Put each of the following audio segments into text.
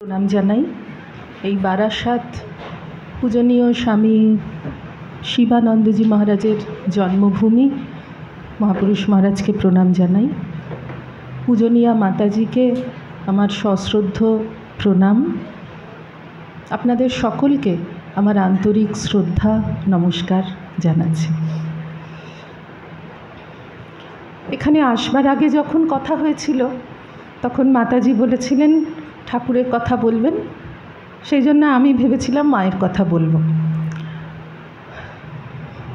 প্রণাম জানাই। এই বারাসাত পূজনীয় স্বামী শিবানন্দজি মহারাজের জন্মভূমি, মহাপুরুষ মহারাজকে প্রণাম জানাই। পূজনীয়া মাতাজিকে আমার সশ্রদ্ধ প্রণাম। আপনাদের সকলকে আমার আন্তরিক শ্রদ্ধা নমস্কার জানাচ্ছি। এখানে আসবার আগে যখন কথা হয়েছিল তখন মাতাজি বলেছিলেন ঠাকুরের কথা বলবেন, সেই জন্য আমি ভেবেছিলাম মায়ের কথা বলবো।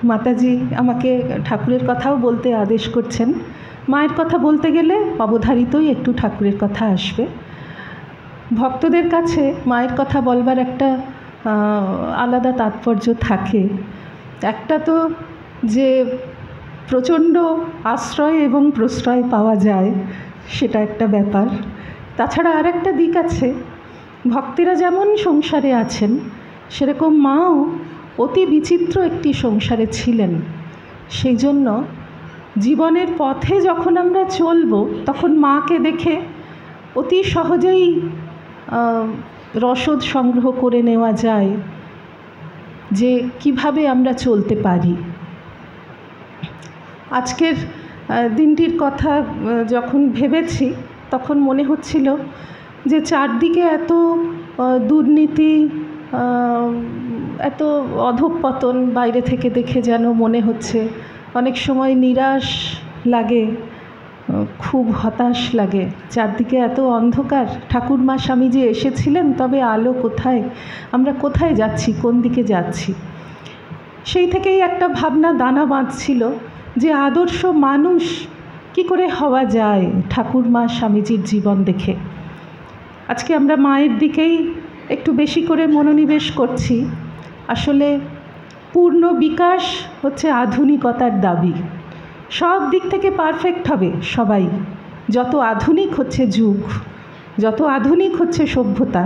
মাতাজি আমাকে ঠাকুরের কথাও বলতে আদেশ করছেন। মায়ের কথা বলতে গেলে অবধারিতই একটু ঠাকুরের কথা আসবে। ভক্তদের কাছে মায়ের কথা বলবার একটা আলাদা তাৎপর্য থাকে। একটা তো যে প্রচণ্ড আশ্রয় এবং প্রশ্রয় পাওয়া যায়, সেটা একটা ব্যাপার। তাছাড়া আর একটা দিক আছে, ভক্তেরা যেমন সংসারে আছেন সেরকম মাও অতি বিচিত্র একটি সংসারে ছিলেন। সেই জন্য জীবনের পথে যখন আমরা চলব তখন মাকে দেখে অতি সহজেই রসদ সংগ্রহ করে নেওয়া যায় যে কিভাবে আমরা চলতে পারি। আজকের দিনটির কথা যখন ভেবেছি তখন মনে হচ্ছিল যে চারদিকে এত দুর্নীতি, এত অধঃপতন বাইরে থেকে দেখে যেন মনে হচ্ছে অনেক সময় নিরাশ লাগে, খুব হতাশ লাগে। চারদিকে এত অন্ধকার। ঠাকুরমা স্বামীজি এসেছিলেন, তবে আলো কোথায়? আমরা কোথায় যাচ্ছি? কোন দিকে যাচ্ছি? সেই থেকেই একটা ভাবনা দানা বাঁধছিল যে আদর্শ মানুষ কি করে হওয়া যায় ঠাকুরমা স্বামীজির জীবন দেখে। আজকে আমরা মায়ের দিকেই একটু বেশি করে মনোনিবেশ করছি। আসলে পূর্ণ বিকাশ হচ্ছে আধুনিকতার দাবি। সব দিক থেকে পারফেক্ট হবে সবাই। যত আধুনিক হচ্ছে যুগ, যত আধুনিক হচ্ছে সভ্যতা,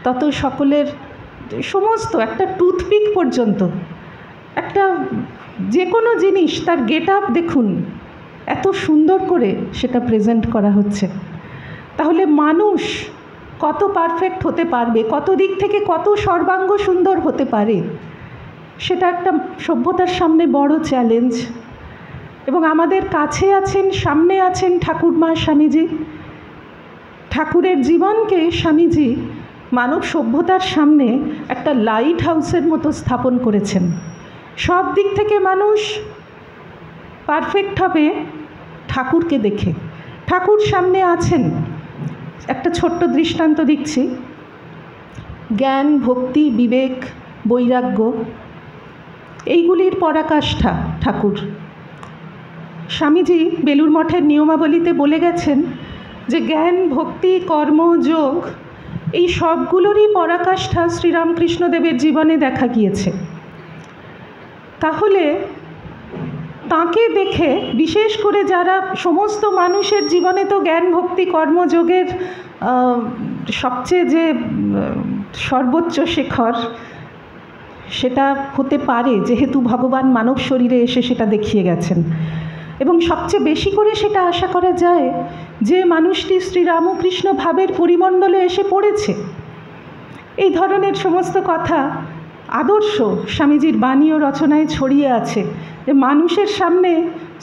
তত সকলের সমস্ত একটা টুথপিক পর্যন্ত, একটা যে কোনো জিনিস তার গেট আপ দেখুন, এত সুন্দর করে সেটা প্রেজেন্ট করা হচ্ছে। তাহলে মানুষ কত পারফেক্ট হতে পারবে, কত দিক থেকে কত সর্বাঙ্গ সুন্দর হতে পারে, সেটা একটা সভ্যতার সামনে বড় চ্যালেঞ্জ। এবং আমাদের কাছে আছেন, সামনে আছেন ঠাকুরমা স্বামীজি। ঠাকুরের জীবনকে স্বামীজি মানব সভ্যতার সামনে একটা লাইট হাউসের মতো স্থাপন করেছেন। সব দিক থেকে মানুষ পারফেক্ট হবে ঠাকুরকে দেখে। ঠাকুর সামনে আছেন। একটা ছোট্ট দৃষ্টান্ত দিচ্ছি। জ্ঞান, ভক্তি, বিবেক, বৈরাগ্য, এইগুলির পরাকাষ্ঠা ঠাকুর। স্বামীজি বেলুড় মঠের নিয়মাবলীতে বলে গেছেন যে জ্ঞান, ভক্তি, কর্ম, যোগ এই সবগুলোরই পরাকাষ্ঠা শ্রীরামকৃষ্ণদেবের জীবনে দেখা গিয়েছে। তাহলে তাঁকে দেখে বিশেষ করে যারা সমস্ত মানুষের জীবনে তো জ্ঞান, ভক্তি, কর্মযোগের সবচেয়ে যে সর্বোচ্চ শিখর সেটা হতে পারে, যেহেতু ভগবান মানব শরীরে এসে সেটা দেখিয়ে গেছেন। এবং সবচেয়ে বেশি করে সেটা আশা করা যায় যে মানুষটি শ্রীরামকৃষ্ণ ভাবের পরিমণ্ডলে এসে পড়েছে। এই ধরনের সমস্ত কথা আদর্শ স্বামীজির বাণী ও রচনায় ছড়িয়ে আছে যে মানুষের সামনে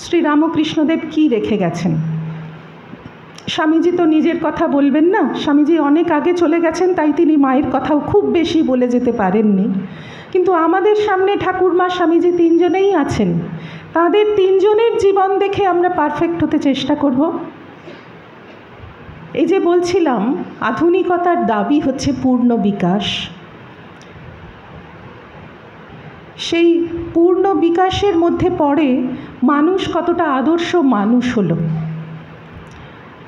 শ্রীরামকৃষ্ণদেব কী রেখে গেছেন। স্বামীজি তো নিজের কথা বলবেন না, স্বামীজি অনেক আগে চলে গেছেন, তাই তিনি মায়ের কথাও খুব বেশি বলে যেতে পারেননি। কিন্তু আমাদের সামনে ঠাকুরমা স্বামীজি তিনজনেই আছেন। তাদের তিনজনের জীবন দেখে আমরা পারফেক্ট হতে চেষ্টা করব। এই যে বলছিলাম আধুনিকতার দাবি হচ্ছে পূর্ণ বিকাশ, সেই পূর্ণ বিকাশের মধ্যে পড়ে মানুষ কতটা আদর্শ মানুষ হলো।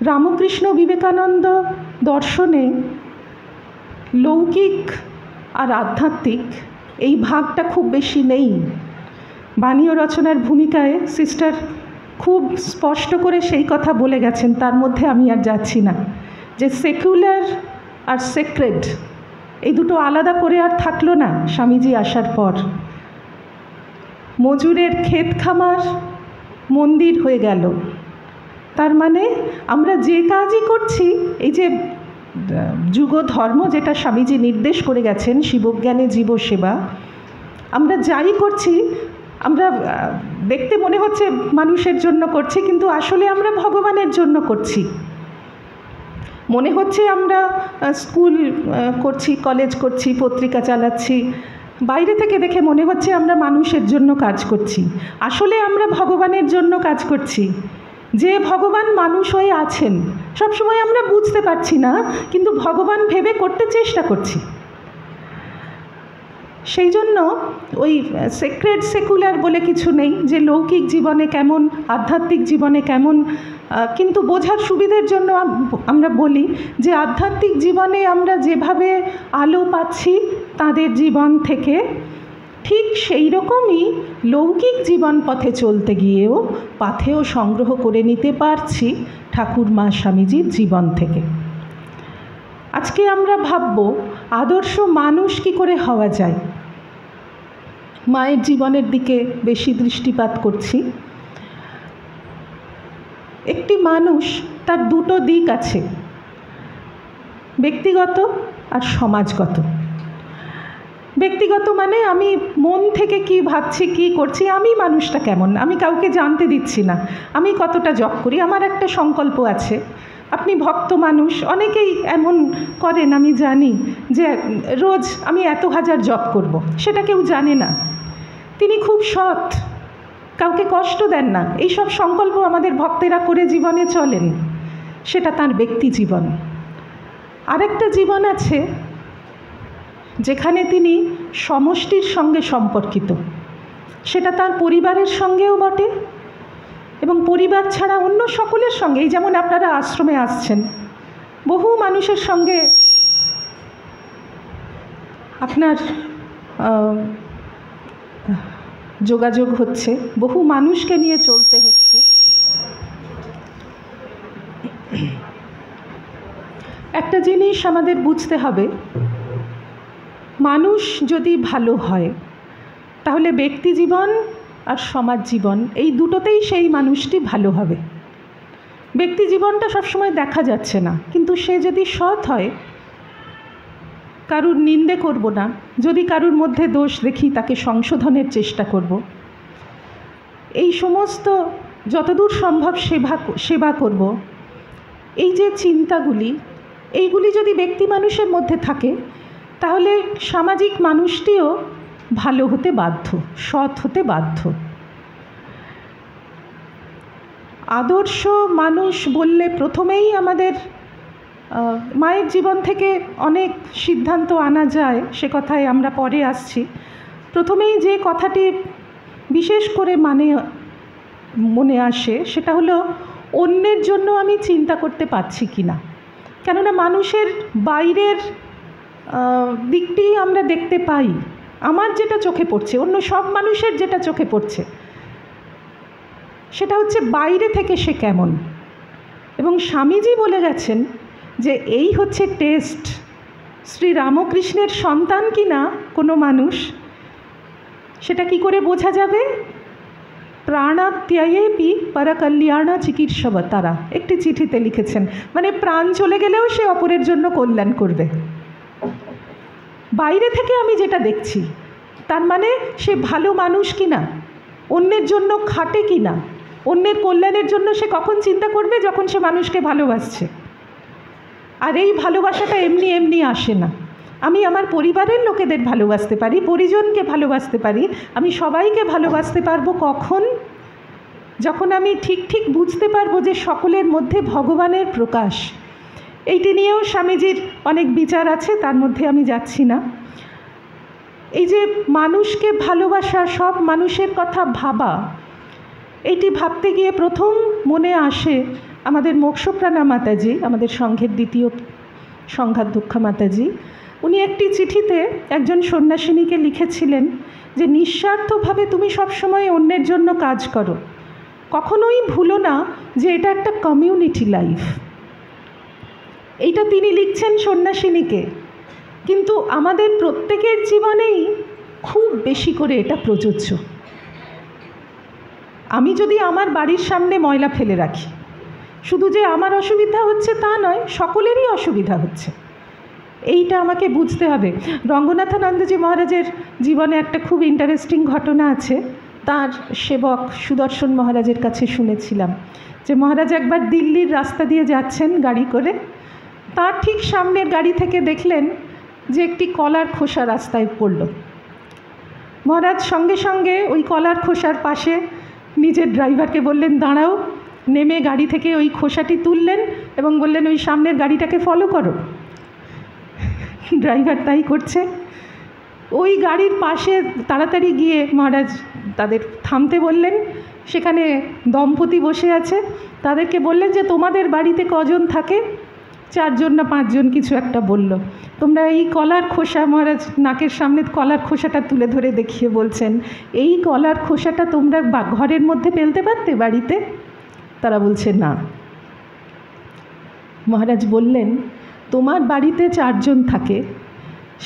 রামকৃষ্ণ বিবেকানন্দ দর্শনে লৌকিক আর আধ্যাত্মিক এই ভাগটা খুব বেশি নেই। বাণী ও রচনার ভূমিকায় সিস্টার খুব স্পষ্ট করে সেই কথা বলে গেছেন, তার মধ্যে আমি আর যাচ্ছি না, যে সেকুলার আর সেক্রেড এই দুটো আলাদা করে আর থাকলো না স্বামীজি আসার পর। মজুরের ক্ষেত খামার মন্দির হয়ে গেল। তার মানে আমরা যে কাজই করছি, এই যে যুগ ধর্ম যেটা স্বামীজি নির্দেশ করে গেছেন, শিবজ্ঞানে জীব সেবা, আমরা যাই করছি আমরা দেখতে মনে হচ্ছে মানুষের জন্য করছি, কিন্তু আসলে আমরা ভগবানের জন্য করছি। মনে হচ্ছে আমরা স্কুল করছি, কলেজ করছি, পত্রিকা চালাচ্ছি, বাইরে থেকে দেখে মনে হচ্ছে আমরা মানুষের জন্য কাজ করছি। আসলে আমরা ভগবানের জন্য কাজ করছি। যে ভগবান মানুষ হয়ে আছেন সবসময় আমরা বুঝতে পারছি না, কিন্তু ভগবান ভেবে করতে চেষ্টা করছি। সেই জন্য ওই সেক্রেট সেকুলার বলে কিছু নেই, যে লৌকিক জীবনে কেমন, আধ্যাত্মিক জীবনে কেমন, কিন্তু বোঝার সুবিধের জন্য আমরা বলি যে আধ্যাত্মিক জীবনে আমরা যেভাবে আলো পাচ্ছি তাদের জীবন থেকে, ঠিক সেই রকমই লৌকিক জীবন পথে চলতে গিয়েও পাথেয় সংগ্রহ করে নিতে পারছি ঠাকুর মা স্বামীজির জীবন থেকে। আজকে আমরা ভাবব আদর্শ মানুষ কি করে হওয়া যায়। মায়ের জীবনের দিকে বেশি দৃষ্টিপাত করছি। একটি মানুষ তার দুটো দিক আছে, ব্যক্তিগত আর সমাজগত। ব্যক্তিগত মানে আমি মন থেকে কি ভাবছি, কি করছি, আমি মানুষটা কেমন, আমি কাউকে জানতে দিচ্ছি না আমি কতটা জপ করি, আমার একটা সংকল্প আছে। আপনি ভক্ত মানুষ, অনেকেই এমন করেন, আমি জানি যে রোজ আমি এত হাজার জপ করব, সেটা কেউ জানে না। তিনি খুব সৎ, কাউকে কষ্ট দেন না, এই সব সংকল্প আমাদের ভক্তেরা করে জীবনে চলেন, সেটা তার ব্যক্তি জীবন। আরেকটা জীবন আছে যেখানে তিনি সমষ্টির সঙ্গে সম্পর্কিত, সেটা তার পরিবারের সঙ্গেও বটে এবং পরিবার ছাড়া অন্য সকলের সঙ্গে। এই যেমন আপনারা আশ্রমে আসছেন, বহু মানুষের সঙ্গে আপনার যোগাযোগ হচ্ছে, বহু মানুষকে নিয়ে চলতে হচ্ছে। একটা জিনিস আমাদের বুঝতে হবে, মানুষ যদি ভালো হয় তাহলে ব্যক্তি জীবন আর সমাজ জীবন এই দুটোতেই সেই মানুষটি ভালো হবে। ব্যক্তি জীবনটা সবসময় দেখা যাচ্ছে না, কিন্তু সে যদি সৎ হয়, কারুর নিন্দে করব না, যদি কারুর মধ্যে দোষ দেখি তাকে সংশোধনের চেষ্টা করব, এই সমস্ত যতদূর সম্ভব সেবা করব, এই যে চিন্তাগুলি, এইগুলি যদি ব্যক্তি মানুষের মধ্যে থাকে তাহলে সামাজিক মানুষটিও ভালো হতে বাধ্য, সৎ হতে বাধ্য। আদর্শ মানুষ বললে প্রথমেই আমাদের মায়ের জীবন থেকে অনেক সিদ্ধান্ত আনা যায়, সে কথায় আমরা পরে আসছি। প্রথমেই যে কথাটি বিশেষ করে মনে আসে সেটা হলো অন্যের জন্য আমি চিন্তা করতে পারছি কি না। কেননা মানুষের বাইরের দিকটি আমরা দেখতে পাই, আমার যেটা চোখে পড়ছে, অন্য সব মানুষের যেটা চোখে পড়ছে সেটা হচ্ছে বাইরে থেকে সে কেমন। এবং স্বামীজি বলে গেছেন যে এই হচ্ছে টেস্ট, শ্রী রামকৃষ্ণের সন্তান কি না কোনো মানুষ, সেটা কি করে বোঝা যাবে? প্রাণাত্যায়েপি পরকল্যাণ চিকিৎসবতারা একটি চিঠিতে লিখেছেন, মানে প্রাণ চলে গেলেও সে অপরের জন্য কল্যাণ করবে। বাইরে থেকে আমি যেটা দেখছি তার মানে সে ভালো মানুষ কি না, অন্যের জন্য খাটে কি না, অন্যের কল্যাণের জন্য সে কখন চিন্তা করবে? যখন সে মানুষকে ভালোবাসছে। আর এই ভালোবাসাটা এমনি এমনি আসে না। আমি আমার পরিবারের লোকেদের ভালোবাসতে পারি, পরিজনকে ভালোবাসতে পারি, আমি সবাইকে ভালোবাসতে পারবো কখন? যখন আমি ঠিক ঠিক বুঝতে পারবো যে সকলের মধ্যে ভগবানের প্রকাশ। এইটি নিয়েও স্বামীজির অনেক বিচার আছে, তার মধ্যে আমি যাচ্ছি না। এই যে মানুষকে ভালোবাসা, সব মানুষের কথা ভাবা, এইটি ভাবতে গিয়ে প্রথম মনে আসে আমাদের মোক্ষপ্রাণা মাতাজি, আমাদের সংঘের দ্বিতীয় সংঘাধ্যক্ষা মাতাজি। উনি একটি চিঠিতে একজন সন্ন্যাসিনীকে লিখেছিলেন যে নিঃস্বার্থভাবে তুমি সবসময় অন্যের জন্য কাজ করো, কখনোই ভুলো না যে এটা একটা কমিউনিটি লাইফ। এইটা তিনি লিখছেন সন্ন্যাসিনীকে, কিন্তু আমাদের প্রত্যেকের জীবনেই খুব বেশি করে এটা প্রযোজ্য। আমি যদি আমার বাড়ির সামনে ময়লা ফেলে রাখি, শুধু যে আমার অসুবিধা হচ্ছে তা নয়, সকলেরই অসুবিধা হচ্ছে, এইটা আমাকে বুঝতে হবে। রঙ্গনাথানন্দজি মহারাজের জীবনে একটা খুব ইন্টারেস্টিং ঘটনা আছে। তার সেবক সুদর্শন মহারাজের কাছে শুনেছিলাম যে মহারাজ একবার দিল্লির রাস্তা দিয়ে যাচ্ছেন গাড়ি করে, তার ঠিক সামনের গাড়ি থেকে দেখলেন যে একটি কলার খোসা রাস্তায় পড়ল। মহারাজ সঙ্গে সঙ্গে ওই কলার খোসার পাশে নিজের ড্রাইভারকে বললেন দাঁড়াও, নেমে গাড়ি থেকে ওই খোসাটি তুললেন এবং বললেন ওই সামনের গাড়িটাকে ফলো করো। ড্রাইভার তাই করছে। ওই গাড়ির পাশে তাড়াতাড়ি গিয়ে মহারাজ তাদের থামতে বললেন। সেখানে দম্পতি বসে আছে, তাদেরকে বললেন যে তোমাদের বাড়িতে কজন থাকে? 4 জন না 5 জন কিছু একটা বলল। তোমরা এই কলার খোসা, মহারাজ নাকের সামনে কলার খোসাটা তুলে ধরে দেখিয়ে বলছেন, এই কলার খোসাটা তোমরা ঘরের মধ্যে ফেলতে পারতে বাড়িতে? তারা বলছে না। মহারাজ বললেন তোমার বাড়িতে 4 জন থাকে,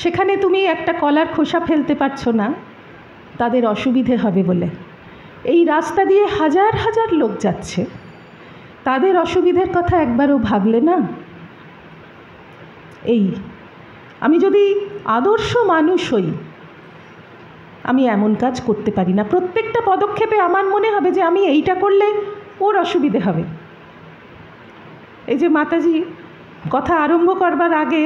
সেখানে তুমি একটা কলার খোসা ফেলতে পারছো না, তাদের অসুবিধে হবে বলে। এই রাস্তা দিয়ে হাজার হাজার লোক যাচ্ছে, তাদের অসুবিধের কথা একবারও ভাবলে না? এই আমি যদি আদর্শ মানুষ হই, আমি এমন কাজ করতে পারি না। প্রত্যেকটা পদক্ষেপে আমার মনে হবে যে আমি এইটা করলে ওর অসুবিধে হবে। এই যে মাতাজি কথা আরম্ভ করবার আগে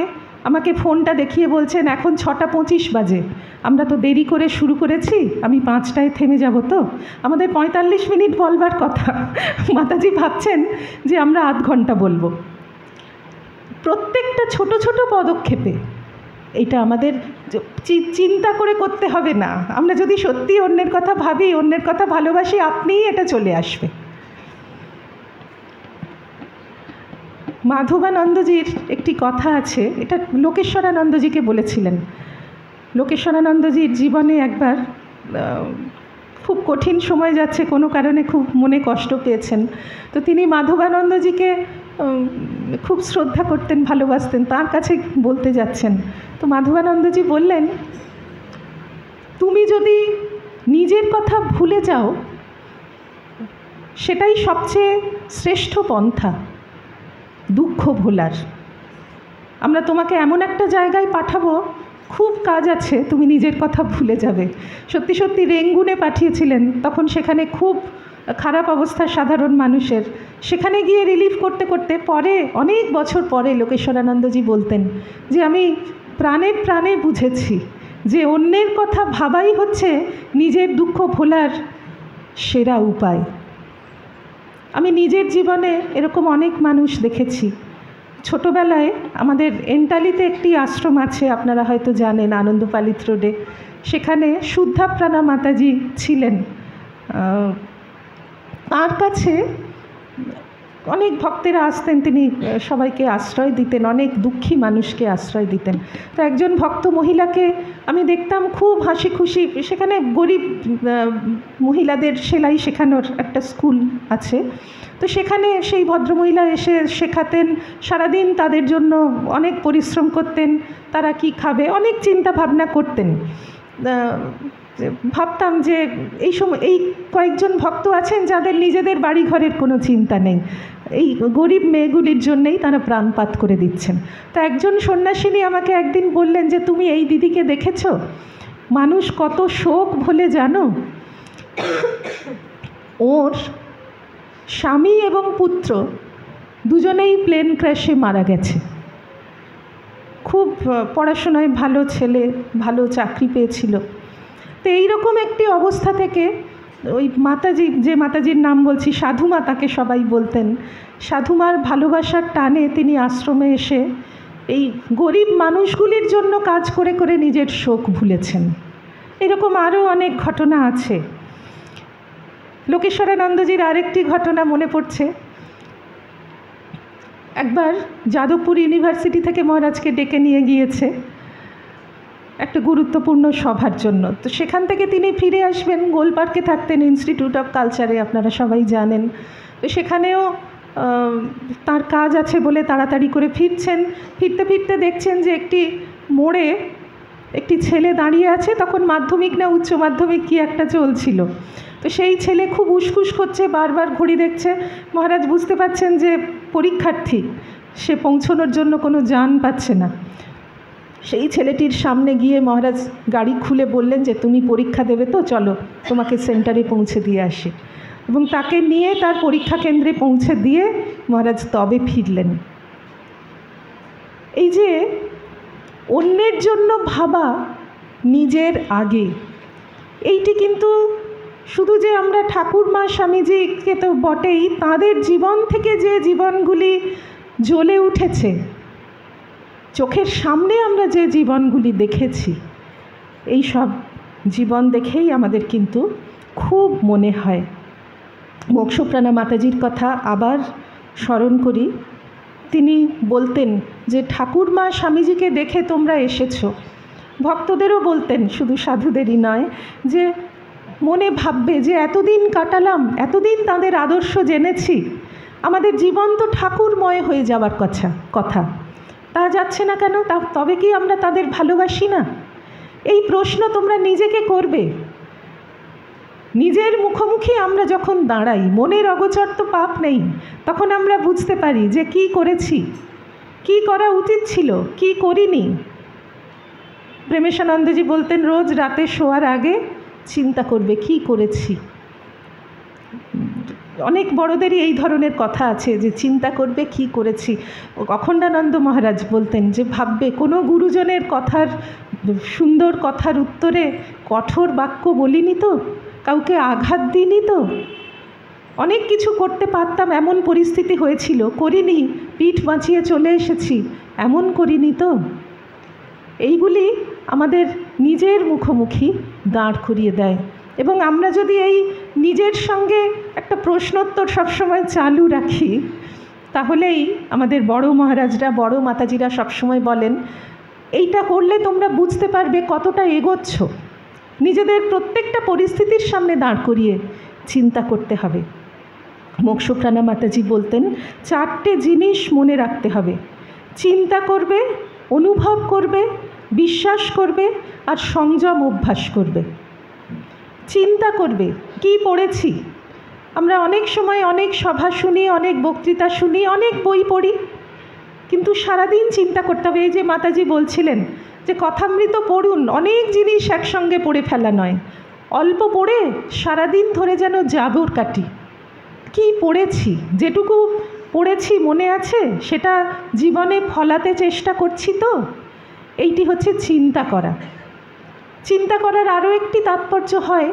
আমাকে ফোনটা দেখিয়ে বলছেন এখন 6:25 বাজে, আমরা তো দেরি করে শুরু করেছি, আমি 5টায় থেমে যাব, তো আমাদের 45 মিনিট বলবার কথা। মাতাজি ভাবছেন যে আমরা আধ ঘন্টা বলবো। প্রত্যেকটা ছোট ছোট পদক্ষেপে এটা আমাদের চিন্তা করে করতে হবে না। আমরা যদি সত্যি অন্যের কথা ভাবি, অন্যের কথা ভালোবাসি, আপনিই এটা চলে আসবে। মাধবানন্দজির একটি কথা আছে, এটা লোকেশ্বরানন্দজিকে বলেছিলেন। লোকেশ্বরানন্দজির জীবনে একবার খুব কঠিন সময় যাচ্ছে, কোনো কারণে খুব মনে কষ্ট পেয়েছেন, তো তিনি মাধবানন্দজিকে খুব শ্রদ্ধা করতেন, ভালোবাসতেন, তার কাছে বলতে যাচ্ছেন। তো মাধবানন্দজি বললেন, তুমি যদি নিজের কথা ভুলে যাও সেটাই সবচেয়ে শ্রেষ্ঠ পন্থা দুঃখ ভোলার। আমরা তোমাকে এমন একটা জায়গায় পাঠাবো, খুব কাজ আছে, তুমি নিজের কথা ভুলে যাবে। সত্যি সত্যি রেঙ্গুনে পাঠিয়েছিলেন, তখন সেখানে খুব খারাপ অবস্থা সাধারণ মানুষের। সেখানে গিয়ে রিলিফ করতে করতে পরে অনেক বছর পরে লোকেশ্বরানন্দজি বলতেন যে আমি প্রাণে প্রাণে বুঝেছি যে অন্যের কথা ভাবাই হচ্ছে নিজের দুঃখ ভোলার সেরা উপায়। আমি নিজের জীবনে এরকম অনেক মানুষ দেখেছি। ছোটোবেলায় আমাদের এন্টালিতে একটি আশ্রম আছে, আপনারা হয়তো জানেন, আনন্দপালিত রোডে। সেখানে শুদ্ধাপ্রাণা মাতাজি ছিলেন। তার কাছে অনেক ভক্তেরা আসতেন, তিনি সবাইকে আশ্রয় দিতেন, অনেক দুঃখী মানুষকে আশ্রয় দিতেন। তো একজন ভক্ত মহিলাকে আমি দেখতাম খুব হাসি খুশি, সেখানে গরিব মহিলাদের সেলাই শেখানোর একটা স্কুল আছে, তো সেখানে সেই ভদ্রমহিলা এসে শেখাতেন, সারাদিন তাদের জন্য অনেক পরিশ্রম করতেন, তারা কি খাবে অনেক চিন্তা ভাবনা করতেন। ভাবতাম যে এই সময় এই কয়েকজন ভক্ত আছেন যাদের নিজেদের বাড়ি ঘরের কোনো চিন্তা নেই, এই গরিব মেয়েগুলির জন্যেই তারা প্রাণপাত করে দিচ্ছেন। তো একজন সন্ন্যাসিনী আমাকে একদিন বললেন যে তুমি এই দিদিকে দেখেছো, মানুষ কত শোক ভোলে জানো, ওর স্বামী এবং পুত্র দুজনেই প্লেন ক্র্যাশে মারা গেছে। খুব পড়াশোনায় ভালো ছেলে, ভালো চাকরি পেয়েছিল। তো এইরকম একটি অবস্থা থেকে ওই মাতাজি, যে মাতাজির নাম বলছি সাধুমা, তাকে সবাই বলতেন, সাধুমার ভালোবাসার টানে তিনি আশ্রমে এসে এই গরিব মানুষগুলির জন্য কাজ করে করে নিজের শোক ভুলেছেন। এরকম আরও অনেক ঘটনা আছে। লোকেশ্বরানন্দজির আরেকটি ঘটনা মনে পড়ছে। একবার যাদবপুর ইউনিভার্সিটি থেকে মহারাজকে ডেকে নিয়ে গিয়েছে একটা গুরুত্বপূর্ণ সভার জন্য। তো সেখান থেকে তিনি ফিরে আসবেন, গোলপার্কে থাকতেন, ইনস্টিটিউট অফ কালচারে, আপনারা সবাই জানেন। তো সেখানেও তার কাজ আছে বলে তাড়াতাড়ি করে ফিরছেন। ফিরতে ফিরতে দেখছেন যে একটি মোড়ে একটি ছেলে দাঁড়িয়ে আছে, তখন মাধ্যমিক না উচ্চ মাধ্যমিক কি একটা চলছিল। তো তো সেই ছেলে খুব উসখুস করছে, বারবার ঘড়ি দেখছে। মহারাজ বুঝতে পারছেন যে পরীক্ষার্থী, সে পৌঁছানোর জন্য কোনো যান পাচ্ছে না। সেই ছেলেটির সামনে গিয়ে মহারাজ গাড়ি খুলে বললেন যে তুমি পরীক্ষা দেবে তো, চলো তোমাকে সেন্টারে পৌঁছে দিয়ে আসি। এবং তাকে নিয়ে তার পরীক্ষা কেন্দ্রে পৌঁছে দিয়ে মহারাজ তবে ফিরলেন। এই যে অন্যের জন্য ভাবা নিজের আগে, এইটি কিন্তু শুধু যে আমরা ঠাকুরমা স্বামীজিকে তো বটেই, তাদের জীবন থেকে যে জীবনগুলি জ্বলে উঠেছে, চোখের সামনে আমরা যে জীবনগুলি দেখেছি, এই সব জীবন দেখেই আমাদের কিন্তু খুব মনে হয়। মোক্ষপ্রাণা মাতাজির কথা আবার স্মরণ করি। তিনি বলতেন যে ঠাকুরমা স্বামীজিকে দেখে তোমরা এসেছো। ভক্তদেরও বলতেন, শুধু সাধুদেরই নয়, যে মনে ভাববে যে এতদিন কাটালাম, এতদিন তাদের আদর্শ জেনেছি, আমাদের জীবন তো ঠাকুরময় হয়ে যাওয়ার কথা, তা যাচ্ছে না কেন? তবে কি আমরা তাদের ভালোবাসি না? এই প্রশ্ন তোমরা নিজেকে করবে। নিজের মুখোমুখি আমরা যখন দাঁড়াই, মনের অগোচর তো পাপ নেই, তখন আমরা বুঝতে পারি যে কি করেছি, কি করা উচিত ছিল, কি করিনি। প্রেমেশানন্দজি বলতেন, রোজ রাতে শোয়ার আগে চিন্তা করবে কি করেছি। অনেক বড়দেরই এই ধরনের কথা আছে যে চিন্তা করবে কি করেছি। অখণ্ডানন্দ মহারাজ বলতেন যে ভাববে, কোনো গুরুজনের কথার, সুন্দর কথার উত্তরে কঠোর বাক্য বলিনি তো, কাউকে আঘাত দিইনি তো, অনেক কিছু করতে পারতাম এমন পরিস্থিতি হয়েছিল, করিনি, পিঠ বাঁচিয়ে চলে এসেছি, এমন করিনি তো। এইগুলি আমাদের নিজের মুখোমুখি দাঁড় করিয়ে দেয়। এবং আমরা যদি এই নিজের সঙ্গে একটা প্রশ্নোত্তর সবসময় চালু রাখি, তাহলেই আমাদের বড় মহারাজরা, বড় মাতাজিরা সবসময় বলেন, এইটা করলে তোমরা বুঝতে পারবে কতটা এগোচ্ছ। নিজেদের প্রত্যেকটা পরিস্থিতির সামনে দাঁড় করিয়ে চিন্তা করতে হবে। মোক্ষপ্রাণা মাতাজি বলতেন, 4টে জিনিস মনে রাখতে হবে: চিন্তা করবে, অনুভব করবে, বিশ্বাস করবে, আর সংযম অভ্যাস করবে। চিন্তা করবে, কি পড়েছি। আমরা অনেক সময় অনেক সভা শুনি, অনেক বক্তৃতা শুনি, অনেক বই পড়ি, কিন্তু সারাদিন চিন্তা করতে হবে। এই যে মাতাজি বলছিলেন যে কথামৃত পড়ুন, অনেক জিনিস একসঙ্গে পড়ে ফেলা নয়, অল্প পড়ে সারাদিন ধরে যেন জাবর কাটি। কি পড়েছি, যেটুকু পড়েছি মনে আছে, সেটা জীবনে ফলাতে চেষ্টা করছি তো। এইটি হচ্ছে চিন্তা করা। চিন্তা করার আরও একটি তাৎপর্য হয়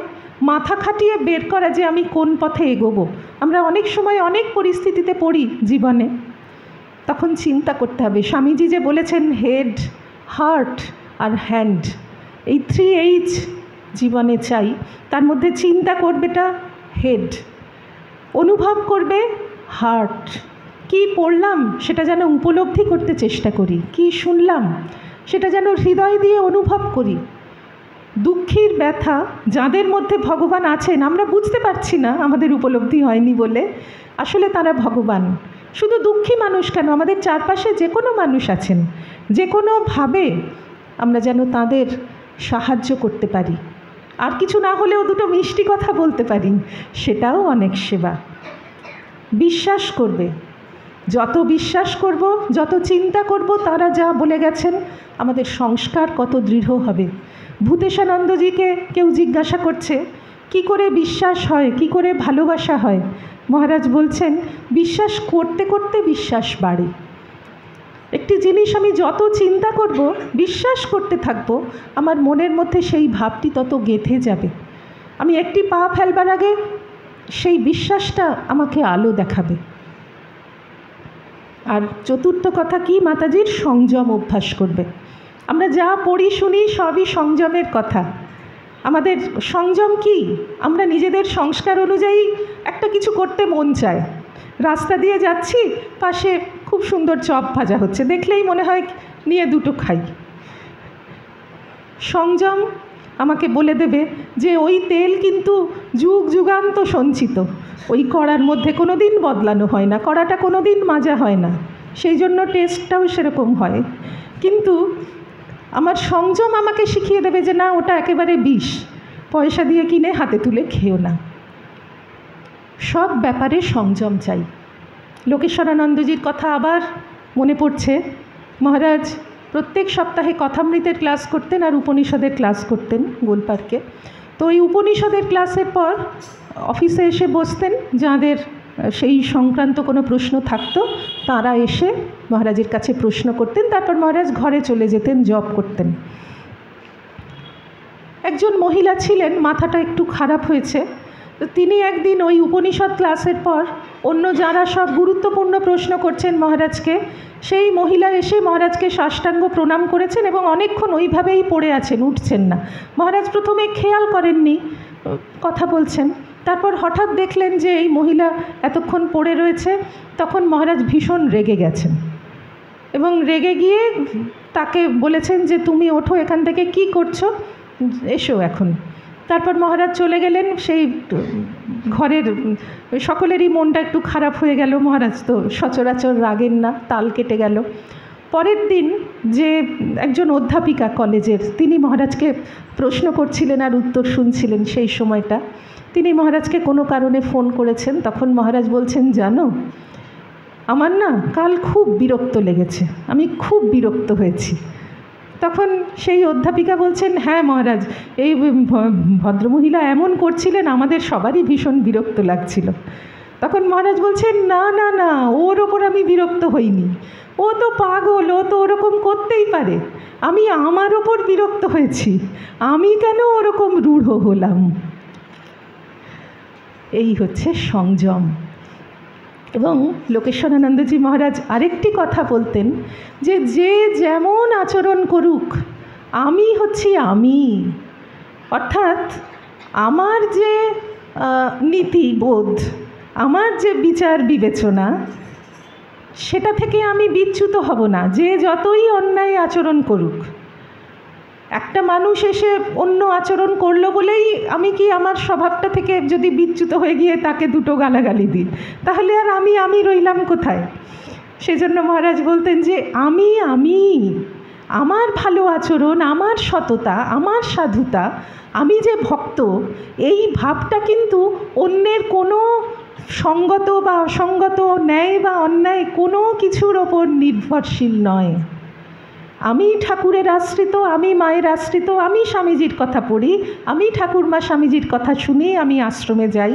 মাথা খাটিয়ে বের করা যে আমি কোন পথে এগোবো। আমরা অনেক সময় অনেক পরিস্থিতিতে পড়ি জীবনে, তখন চিন্তা করতে হবে। স্বামীজি যে বলেছেন হেড, হার্ট আর হ্যান্ড, এই 3H জীবনে চাই। তার মধ্যে চিন্তা করবেটা হেড, অনুভব করবে হার্ট। কি পড়লাম সেটা যেন উপলব্ধি করতে চেষ্টা করি, কি শুনলাম সেটা যেন হৃদয় দিয়ে অনুভব করি। দুঃখীর ব্যথা, যাদের মধ্যে ভগবান আছেন আমরা বুঝতে পারছি না, আমাদের উপলব্ধি হয়নি বলে, আসলে তারা ভগবান। শুধু দুঃখী মানুষ কেন, আমাদের চারপাশে যে কোনো মানুষ আছেন, যে কোনোভাবে আমরা যেন তাদের সাহায্য করতে পারি। আর কিছু না হলেও দুটো মিষ্টি কথা বলতে পারি, সেটাও অনেক সেবা। বিশ্বাস করবে, যত বিশ্বাস করব, যত চিন্তা করব, তারা যা বলে গেছেন, আমাদের সংস্কার কত দৃঢ় হবে। ভূতেশানন্দজিকে কেউ জিজ্ঞাসা করছে, কি করে বিশ্বাস হয়, কি করে ভালোবাসা হয়? মহারাজ বলছেন, বিশ্বাস করতে করতে বিশ্বাস বাড়ে। একটি জিনিস আমি যত চিন্তা করব, বিশ্বাস করতে থাকব, আমার মনের মধ্যে সেই ভাবটি তত গেঁথে যাবে। আমি একটি পা ফেলবার আগে সেই বিশ্বাসটা আমাকে আলো দেখাবে। আর চতুর্থ কথা কি মাতাজির? সংযম অভ্যাস করবে। আমরা যা পড়ি শুনি সবই সংযমের কথা। আমাদের সংযম কি? আমরা নিজেদের সংস্কার অনুযায়ী একটা কিছু করতে মন চায়, রাস্তা দিয়ে যাচ্ছি, পাশে খুব সুন্দর চপ ভাজা হচ্ছে, দেখলেই মনে হয় নিয়ে দুটো খাই। সংযম আমাকে বলে দেবে যে ওই তেল কিন্তু যুগ যুগান্ত সঞ্চিত, ওই কড়ার মধ্যে কোনো দিন বদলানো হয় না, কড়াটা কোনো দিন মাজা হয় না, সেই জন্য টেস্টটাও সেরকম হয়। কিন্তু আমার সংযম আমাকে শিখিয়ে দেবে যে না, ওটা একেবারে বিষ, পয়সা দিয়ে কিনে হাতে তুলে খেও না, সব ব্যাপারে সংযম চাই। লোকেশ্বরানন্দজির কথা আবার মনে পড়ছে। মহারাজ প্রত্যেক সপ্তাহে কথামৃতের ক্লাস করতেন আর উপনিষদের ক্লাস করতেন গোলপার্কে। তো ওই উপনিষদের ক্লাসের পর অফিসে এসে বসতেন, যাদের সেই সংক্রান্ত কোনো প্রশ্ন থাকতো তারা এসে মহারাজের কাছে প্রশ্ন করতেন, তারপর মহারাজ ঘরে চলে যেতেন, জব করতেন। একজন মহিলা ছিলেন, মাথাটা একটু খারাপ হয়েছে, তো তিনি একদিন ওই উপনিষদ ক্লাসের পর অন্য যারা সব গুরুত্বপূর্ণ প্রশ্ন করছেন মহারাজকে, সেই মহিলা এসে মহারাজকে সাষ্টাঙ্গ প্রণাম করেছেন এবং অনেকক্ষণ ওইভাবেই পড়ে আছেন, উঠছেন না। মহারাজ প্রথমে খেয়াল করেননি, কথা বলছেন, তারপর হঠাৎ দেখলেন যে এই মহিলা এতক্ষণ পড়ে রয়েছে। তখন মহারাজ ভীষণ রেগে গেছেন এবং রেগে গিয়ে তাকে বলেছেন যে তুমি ওঠো, এখান থেকে কি করছো, এসো এখন। তারপর মহারাজ চলে গেলেন। সেই ঘরের সকলেরই মনটা একটু খারাপ হয়ে গেল। মহারাজ তো সচরাচর রাগেন না, তাল কেটে গেল। পরের দিন যে একজন অধ্যাপিকা কলেজের, তিনি মহারাজকে প্রশ্ন করছিলেন আর উত্তর শুনছিলেন সেই সময়টা, তিনি মহারাজকে কোনো কারণে ফোন করেছেন। তখন মহারাজ বলছেন, জানো আমার না কাল খুব বিরক্ত লেগেছে, আমি খুব বিরক্ত হয়েছি। তখন সেই অধ্যাপিকা বলছেন, হ্যাঁ মহারাজ, এই ভদ্রমহিলা এমন করছিলেন আমাদের সবারই ভীষণ বিরক্ত লাগছিল। তখন মহারাজ বলছেন, না না না, ওর ওপর আমি বিরক্ত হইনি, ও তো পাগল, ও তো ওরকম করতেই পারে, আমি আমার ওপর বিরক্ত হয়েছি, আমি কেন ওরকম রূঢ় হলাম। এই হচ্ছে সংযম। এবং লোকেশ্বরানন্দজি মহারাজ আরেকটি কথা বলতেন যে যে যেমন আচরণ করুক, আমি হচ্ছি আমি, অর্থাৎ আমার যে নীতিবোধ, আমার যে বিচার বিবেচনা, সেটা থেকে আমি বিচ্যুত হব না, যে যতই অন্যায় আচরণ করুক। একটা মানুষ এসে অন্য আচরণ করলো বলেই আমি কি আমার স্বভাবটা থেকে যদি বিচ্যুত হয়ে গিয়ে তাকে দুটো গালাগালি দিই, তাহলে আর আমি রইলাম কোথায়? সেজন্য মহারাজ বলতেন যে আমি আমার ভালো আচরণ, আমার সততা, আমার সাধুতা, আমি যে ভক্ত, এই ভাবটা কিন্তু অন্যের কোনো সঙ্গত বা অসঙ্গত, ন্যায় বা অন্যায় কোনো কিছুর ওপর নির্ভরশীল নয়। আমি ঠাকুরের আশ্রিত, আমি মায়ের আশ্রিত, আমি স্বামীজির কথা পড়ি, আমি ঠাকুরমা স্বামীজির কথা শুনি, আমি আশ্রমে যাই।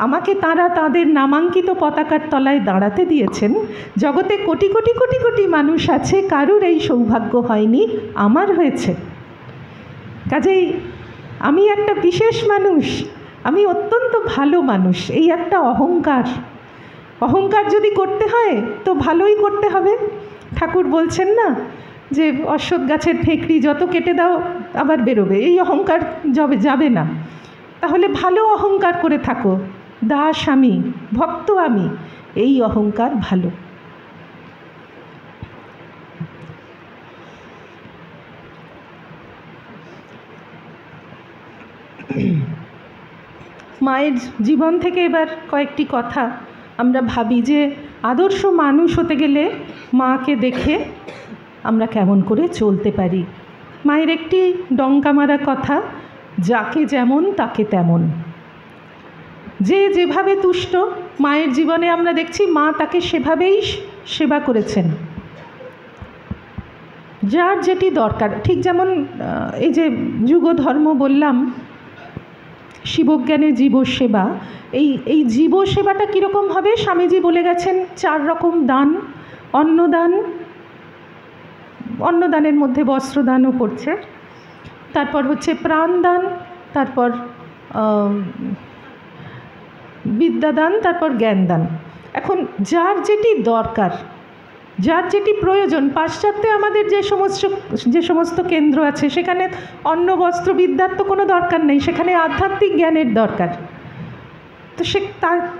আমাকে তাঁরা তাঁদের নামাঙ্কিত পতাকার তলায় দাঁড়াতে দিয়েছেন। জগতে কোটি কোটি কোটি কোটি মানুষ আছে, কারুর এই সৌভাগ্য হয়নি, আমার হয়েছে। কাজেই আমি একটা বিশেষ মানুষ, আমি অত্যন্ত ভালো মানুষ, এই একটা অহংকার। অহংকার যদি করতে হয় তো ভালোই করতে হবে। ঠাকুর বলছেন না যে অশ্বত্থ গাছের ফেকড়ি যত কেটে দাও আবার বেরোবে, এই অহংকার যাবে না। তাহলে ভালো অহংকার করে থাকো, দাস আমি, ভক্ত আমি, এই অহংকার ভালো। মায়ের জীবন থেকে এবার কয়েকটি কথা আমরা ভাবি যে আদর্শ মানুষ হতে গেলে মাকে দেখে আমরা কেমন করে চলতে পারি। মায়ের একটি ডঙ্কা মারা কথা, যাকে যেমন তাকে তেমন। যে যেভাবে তুষ্ট, মায়ের জীবনে আমরা দেখছি মা তাকে সেভাবেই সেবা করেছেন। যার যেটি দরকার, ঠিক যেমন এই যে যুগধর্ম বললাম, শিবজ্ঞানে জীবসেবা, এই জীবসেবাটা কীরকম হবে? স্বামীজি বলে গেছেন 4 রকম দান। অন্নদানের মধ্যে বস্ত্রদানও পড়ছে, তারপর হচ্ছে প্রাণদান, তারপর বিদ্যাদান, তারপর জ্ঞানদান। এখন যার যেটি দরকার, যার যেটি প্রয়োজন, পাশ্চাত্যে আমাদের যে সমস্ত কেন্দ্র আছে সেখানে অন্ন বস্ত্র বিদ্যার তো কোনো দরকার নেই, সেখানে আধ্যাত্মিক জ্ঞানের দরকার, তো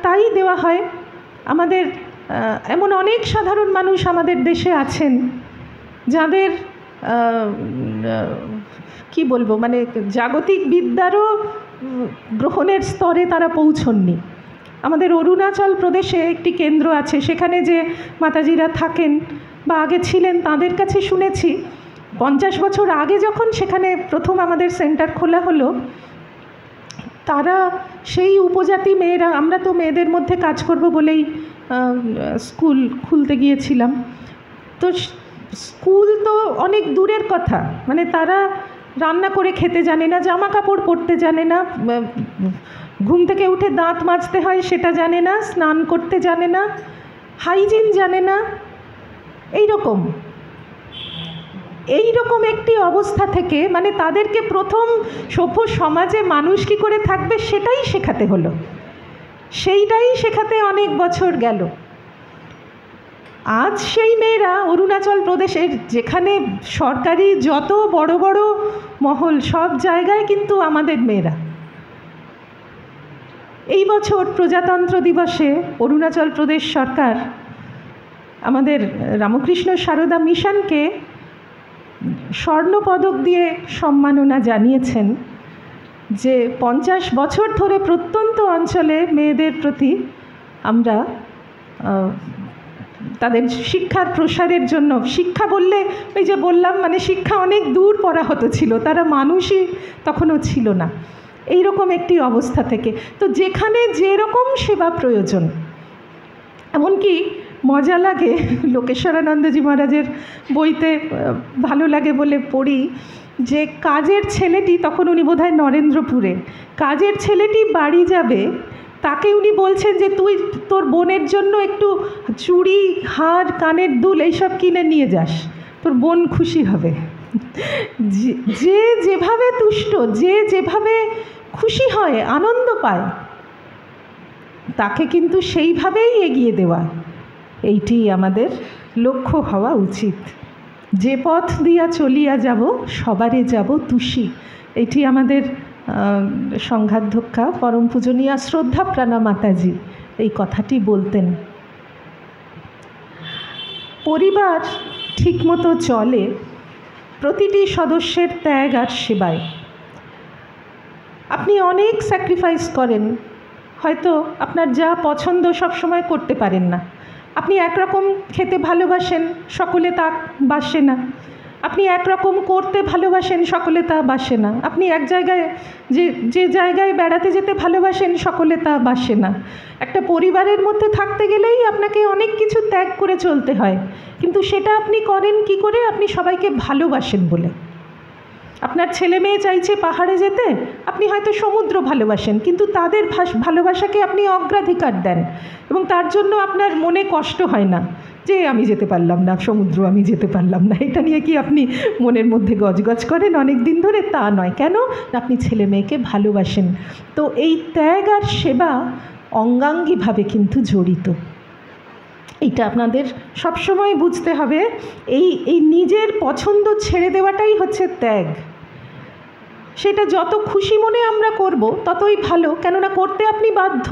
তাই দেওয়া হয়। আমাদের এমন অনেক সাধারণ মানুষ আমাদের দেশে আছেন যাদের কি বলবো, মানে জাগতিক বিদ্যারও গ্রহণের স্তরে তারা পৌঁছননি। আমাদের অরুণাচল প্রদেশে একটি কেন্দ্র আছে, সেখানে যে মাতাজিরা থাকেন বা আগে ছিলেন, তাদের কাছে শুনেছি 50 বছর আগে যখন সেখানে প্রথম আমাদের সেন্টার খোলা হলো, তারা সেই উপজাতি মেয়েরা, আমরা তো মেয়েদের মধ্যে কাজ করব বলেই স্কুল খুলতে গিয়েছিলাম। তো স্কুল তো অনেক দূরের কথা, মানে তারা রান্না করে খেতে জানে না, জামা কাপড় পরতে জানে না, ঘুম থেকে উঠে দাঁত মাজতে হয় সেটা জানে না, স্নান করতে জানে না, হাইজিন জানে না। এইরকম একটি অবস্থা থেকে মানে তাদেরকে প্রথম সভ্য সমাজে মানুষ কী করে থাকবে সেটাই শেখাতে হলো। সেইটাই শেখাতে অনেক বছর গেল। আজ সেই মেয়েরা অরুণাচল প্রদেশের যেখানে সরকারি যত বড় বড় মহল, সব জায়গায় কিন্তু আমাদের মেয়েরা। এই বছর প্রজাতন্ত্র দিবসে অরুণাচল প্রদেশ সরকার আমাদের রামকৃষ্ণ সারদা মিশনকে স্বর্ণপদক দিয়ে সম্মাননা জানিয়েছেন, যে 50 বছর ধরে প্রত্যন্ত অঞ্চলে মেয়েদের প্রতি আমরা তাদের শিক্ষার প্রসারের জন্য, শিক্ষা বললে ওই যে বললাম মানে শিক্ষা অনেক দূর পড়া হতো ছিল, তারা মানুষই তখনও ছিল না, এইরকম একটি অবস্থা থেকে। তো যেখানে যেরকম সেবা প্রয়োজন, এমনকি মজা লাগে লোকেশ্বরানন্দজি মহারাজের বইতে ভালো লাগে বলে পড়ি যে কাজের ছেলেটি, তখন উনি বোধহয় নরেন্দ্রপুরে, কাজের ছেলেটি বাড়ি যাবে, তাকে উনি বলছেন যে তুই তোর বোনের জন্য একটু চুড়ি, হার, কানের দুল এইসব কিনে নিয়ে যাস, তোর বোন খুশি হবে। যে যেভাবে তুষ্ট, যে যেভাবে খুশি হয়, আনন্দ পায়, তাকে কিন্তু সেইভাবেই এগিয়ে দেওয়া, এইটি আমাদের লক্ষ্য হওয়া উচিত। যে পথ দিয়া চলিয়া যাব সবারে যাব তুষি, এটি আমাদের সংঘাধ্যক্ষা পরম পূজনীয়া শ্রদ্ধা প্রাণা মাতাজি এই কথাটি বলতেন। পরিবার ঠিকমতো চলে প্রতিটি সদস্যের ত্যাগ আর সেবায়। আপনি অনেক স্যাক্রিফাইস করেন, হয়তো আপনার যা পছন্দ সব সময় করতে পারেন না। আপনি একরকম খেতে ভালোবাসেন, সকলে তা বাসে না। আপনি একরকম করতে ভালোবাসেন, সকলে তা বাসে না। আপনি এক জায়গায় যে জায়গায় বেড়াতে যেতে ভালোবাসেন, সকলে তা বাসে না। একটা পরিবারের মধ্যে থাকতে গেলেই আপনাকে অনেক কিছু ত্যাগ করে চলতে হয়, কিন্তু সেটা আপনি করেন কি করে? আপনি সবাইকে ভালোবাসেন বলে। আপনার ছেলে মেয়ে চাইছে পাহাড়ে যেতে, আপনি হয়তো সমুদ্র ভালোবাসেন, কিন্তু তাদের ভালোবাসাকে আপনি অগ্রাধিকার দেন এবং তার জন্য আপনার মনে কষ্ট হয় না যে আমি যেতে পারলাম না, সমুদ্র আমি যেতে পারলাম না, এটা নিয়ে কি আপনি মনের মধ্যে গজগজ করেন অনেক দিন ধরে? তা নয়। কেন? আপনি ছেলে মেয়েকে ভালোবাসেন। তো এই ত্যাগ আর সেবা অঙ্গাঙ্গিভাবে কিন্তু জড়িত, এইটা আপনাদের সবসময় বুঝতে হবে। এই নিজের পছন্দ ছেড়ে দেওয়াটাই হচ্ছে ত্যাগ। সেটা যত খুশি মনে আমরা করব ততই ভালো, কেননা করতে আপনি বাধ্য।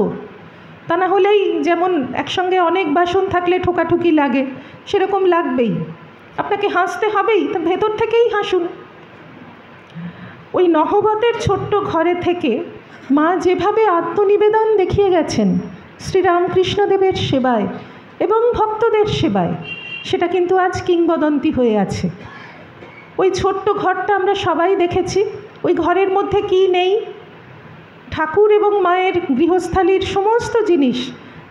তা না হলেই যেমন একসঙ্গে অনেক বাসন থাকলে ঠোকাঠুকি লাগে, সেরকম লাগবেই, আপনাকে হাসতে হবেই, তা ভেতর থেকেই হাসুন। ওই নহবতের ছোট্ট ঘরে থেকে মা যেভাবে আত্মনিবেদন দেখিয়ে গেছেন শ্রীরামকৃষ্ণদেবের সেবায় এবং ভক্তদের সেবায়, সেটা কিন্তু আজ কিংবদন্তি হয়ে আছে। ওই ছোট্ট ঘরটা আমরা সবাই দেখেছি। ওই ঘরের মধ্যে কি নেই? ঠাকুর এবং মায়ের গৃহস্থালির সমস্ত জিনিস।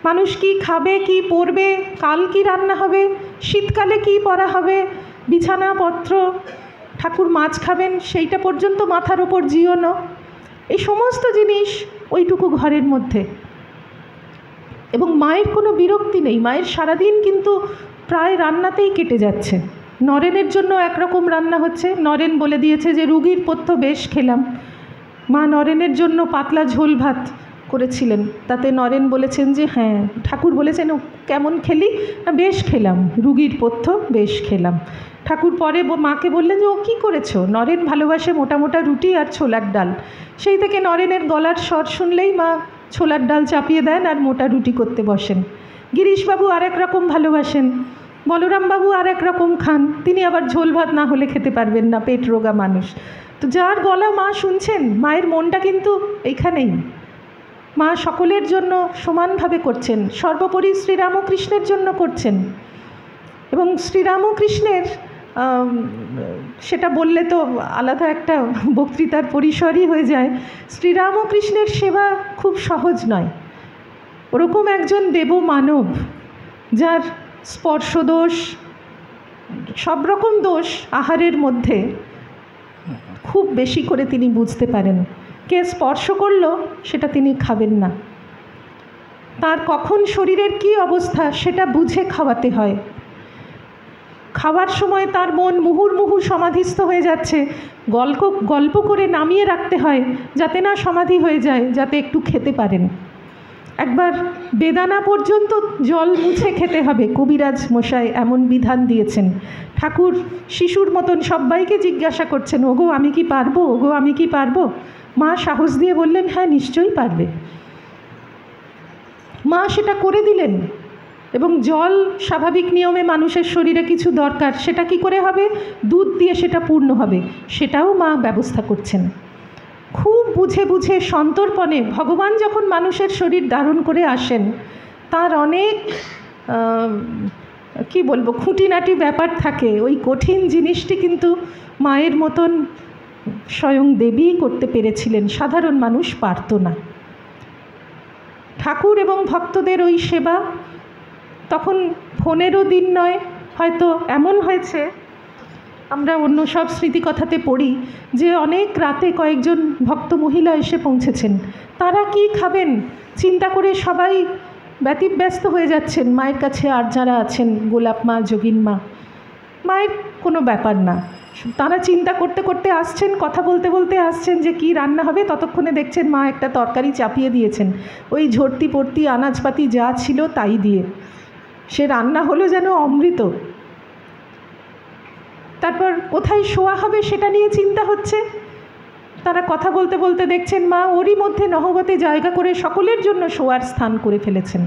মানুষ কি খাবে, কি পরবে, কাল কি রান্না হবে, শীতকালে কি পরা হবে, বিছানাপত্র, ঠাকুর মাছ খাবেন সেইটা পর্যন্ত মাথার ওপর জিওনো, এই সমস্ত জিনিস ওইটুকু ঘরের মধ্যে। এবং মায়ের কোনো বিরক্তি নেই, মায়ের সারাদিন কিন্তু প্রায় রান্নাতেই কেটে যাচ্ছে। নরেনের জন্য একরকম রান্না হচ্ছে, নরেন বলে দিয়েছে যে রুগীর পথ্য বেশ খেলাম। মা নরেনের জন্য পাতলা ঝোল ভাত করেছিলেন, তাতে নরেন বলেছেন যে হ্যাঁ, ঠাকুর বলেছেন কেমন খেলি? না বেশ খেলাম, রুগীর পথ্য বেশ খেলাম। ঠাকুর পরে মাকে বললেন যে ও কী করেছো? নরেন ভালোবাসে মোটা মোটা রুটি আর ছোলার ডাল। সেই থেকে নরেনের গলার স্বর শুনলেই মা ছোলার ডাল চাপিয়ে দেন আর মোটা রুটি করতে বসেন। গিরিশবাবু আর এক রকম ভালোবাসেন, বলরামবাবু আর এক রকম খান, তিনি আবার ঝোল ভাত না হলে খেতে পারবেন না, পেট রোগা মানুষ। তো যার গলা মা শুনছেন, মায়ের মনটা কিন্তু এইখানেই। মা সকলের জন্য সমানভাবে করছেন, সর্বোপরি শ্রীরামকৃষ্ণের জন্য করছেন। এবং শ্রীরামকৃষ্ণের সেটা বললে তো আলাদা একটা বক্তৃতার পরিসরই হয়ে যায়। শ্রীরামকৃষ্ণের সেবা খুব সহজ নয়। ওরকম একজন দেব মানব, যার স্পর্শদোষ, সব রকম দোষ আহারের মধ্যে খুব বেশি করে তিনি বুঝতে পারেন। কে স্পর্শ করলো সেটা তিনি খাবেন না, তার কখন শরীরের কি অবস্থা সেটা বুঝে খাওয়াতে হয়। খাওয়ার সময় তার মন মুহুর্মুহু সমাধিস্থ হয়ে যাচ্ছে, গল্প করে নামিয়ে রাখতে হয় যাতে না সমাধি হয়ে যায়, যাতে একটু খেতে পারেন। একবার বেদানা পর্যন্ত জল মুছে খেতে হবে, কবিরাজ মশাই এমন বিধান দিয়েছেন। ঠাকুর শিশুর মতন সবাইকে জিজ্ঞাসা করছেন, ওগো আমি কি পারবো, ওগো আমি কি পারবো? মা সাহস দিয়ে বললেন, হ্যাঁ নিশ্চয়ই পারবে। মা সেটা করে দিলেন। এবং জল স্বাভাবিক নিয়মে মানুষের শরীরে কিছু দরকার, সেটা কি করে হবে? দুধ দিয়ে সেটা পূর্ণ হবে, সেটাও মা ব্যবস্থা করছেন। খুব বুঝে বুঝে সন্তর্পণে ভগবান যখন মানুষের শরীর ধারণ করে আসেন, তার অনেক কি বলবো খুঁটিনাটি ব্যাপার থাকে। ওই কঠিন জিনিসটি কিন্তু মায়ের মতন স্বয়ং দেবীই করতে পেরেছিলেন, সাধারণ মানুষ পারত না। ঠাকুর এবং ভক্তদের ওই সেবা তখন ফোনেরও দিন নয়, হয়তো এমন হয়েছে, আমরা অন্য সব স্মৃতিকথাতে পড়ি যে অনেক রাতে কয়েকজন ভক্ত মহিলা এসে পৌঁছেছেন। তারা কি খাবেন চিন্তা করে সবাই ব্যতিব্যস্ত হয়ে যাচ্ছেন। মায়ের কাছে আর যারা আছেন, গোলাপ মা, যোগিন মা, মায়ের কোনো ব্যাপার না, তারা চিন্তা করতে করতে আসছেন, কথা বলতে বলতে আসছেন যে কি রান্না হবে। ততক্ষণে দেখছেন মা একটা তরকারি চাপিয়ে দিয়েছেন, ওই ঝর্তি পড়তি আনাজপাতি যা ছিল তাই দিয়ে। সে রান্না হলো যেন অমৃত। তারপর কোথায় শোয়া হবে সেটা নিয়ে চিন্তা হচ্ছে। তারা কথা বলতে বলতে দেখছেন মা ওরই মধ্যে নহবতে জায়গা করে সকলের জন্য শোয়ার স্থান করে ফেলেছেন।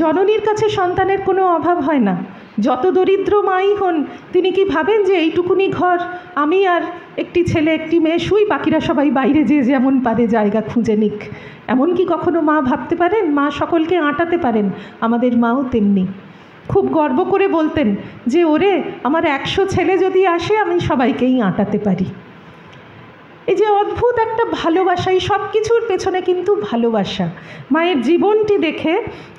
জননীর কাছে সন্তানের কোনো অভাব হয় না, যত দরিদ্র মাই হন। তিনি কি ভাবেন যে এইটুকুনি ঘর, আমি আর একটি ছেলে একটি মেয়ে শুই, বাকিরা সবাই বাইরে যে যেমন পারে জায়গা খুঁজে নিক? এমন কি কখনো মা ভাবতে পারেন? মা সকলকে আঁটাতে পারেন। আমাদের মাও তেমনি খুব গর্ব করে বলতেন যে ওরে আমার 100 ছেলে যদি আসে আমি সবাইকেই আঁটাতে পারি। এই যে অদ্ভুত একটা ভালোবাসা, এই সব কিছুর পেছনে কিন্তু ভালোবাসা। মায়ের জীবনটি দেখে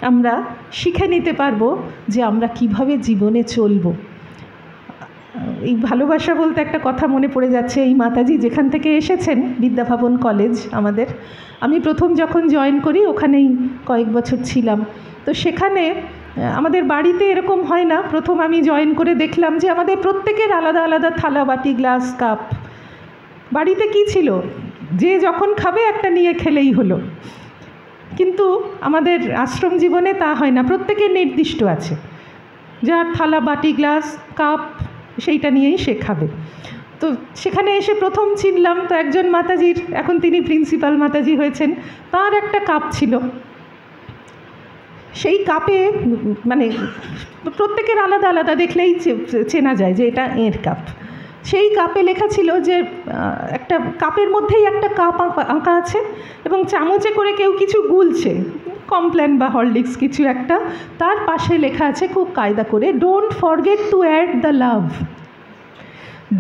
আমরা শিখে নিতে পারবো যে আমরা কিভাবে জীবনে চলব। এই ভালোবাসা বলতে একটা কথা মনে পড়ে যাচ্ছে। এই মাতাজি যেখান থেকে এসেছেন, বিদ্যাভবন কলেজ আমাদের, আমি প্রথম যখন জয়েন করি ওখানেই কয়েক বছর ছিলাম। তো সেখানে আমাদের বাড়িতে এরকম হয় না। প্রথম আমি জয়েন করে দেখলাম যে আমাদের প্রত্যেকের আলাদা আলাদা থালা, বাটি, গ্লাস, কাপ। বাড়িতে কি ছিল, যে যখন খাবে একটা নিয়ে খেলেই হলো। কিন্তু আমাদের আশ্রম জীবনে তা হয় না, প্রত্যেকের নির্দিষ্ট আছে, যার থালা, বাটি, গ্লাস, কাপ সেইটা নিয়েই সে খাবে। তো সেখানে এসে প্রথম চিনলাম, তো একজন মাতাজির, এখন তিনি প্রিন্সিপাল মাতাজি হয়েছেন, তার একটা কাপ ছিল। সেই কাপে মানে প্রত্যেকের আলাদা আলাদা, দেখলেই চেনা যায় যে এটা এর কাপ। সেই কাপে লেখা ছিল যে একটা কাপের মধ্যেই একটা কাপ আঁকা আছে এবং চামচে করে কেউ কিছু গুলছে, কমপ্ল্যান বা হরলিক্স কিছু একটা। তার পাশে লেখা আছে খুব কায়দা করে, don't forget to add the love,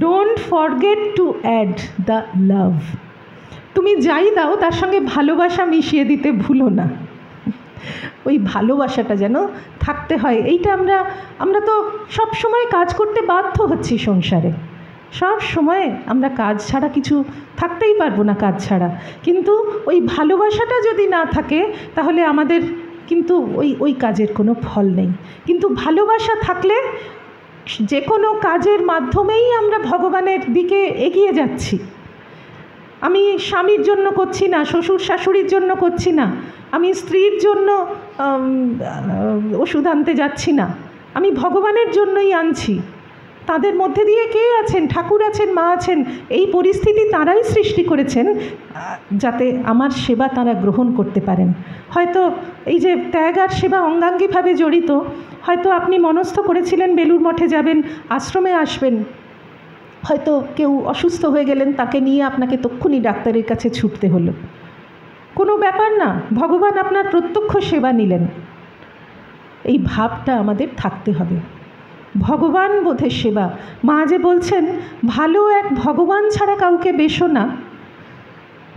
don't forget to add the love. তুমি যাই দাও তার সঙ্গে ভালোবাসা মিশিয়ে দিতে ভুলো না। ওই ভালোবাসাটা যেন থাকতে হয়। এইটা আমরা তো সব সময় কাজ করতে বাধ্য হচ্ছি সংসারে, সব সময় আমরা কাজ ছাড়া কিছু থাকতেই পারবো না, কাজ ছাড়া। কিন্তু ওই ভালোবাসাটা যদি না থাকে তাহলে আমাদের কিন্তু ওই কাজের কোনো ফল নেই। কিন্তু ভালোবাসা থাকলে যে কোনো কাজের মাধ্যমেই আমরা ভগবানের দিকে এগিয়ে যাচ্ছি। আমি স্বামীর জন্য করছি না, শ্বশুর শাশুড়ির জন্য করছি না, আমি স্ত্রীর জন্য ওষুধ আনতে যাচ্ছি না, আমি ভগবানের জন্যই আনছি। তাদের মধ্যে দিয়ে কে আছেন? ঠাকুর আছেন, মা আছেন। এই পরিস্থিতি তারাই সৃষ্টি করেছেন যাতে আমার সেবা তারা গ্রহণ করতে পারেন। হয়তো এই যে ত্যাগ আর সেবা অঙ্গাঙ্গিভাবে জড়িত, হয়তো আপনি মনস্থ করেছিলেন বেলুড় মঠে যাবেন, আশ্রমে আসবেন, হয়তো কেউ অসুস্থ হয়ে গেলেন, তাকে নিয়ে আপনাকে তক্ষুনি ডাক্তারের কাছে ছুটতে হলো। কোনো ব্যাপার না, ভগবান আপনার প্রত্যক্ষ সেবা নিলেন। এই ভাবটা আমাদের থাকতে হবে ভগবান বোধের সেবা। মা যে বলছেন ভালো এক ভগবান ছাড়া কাউকে বেশো না,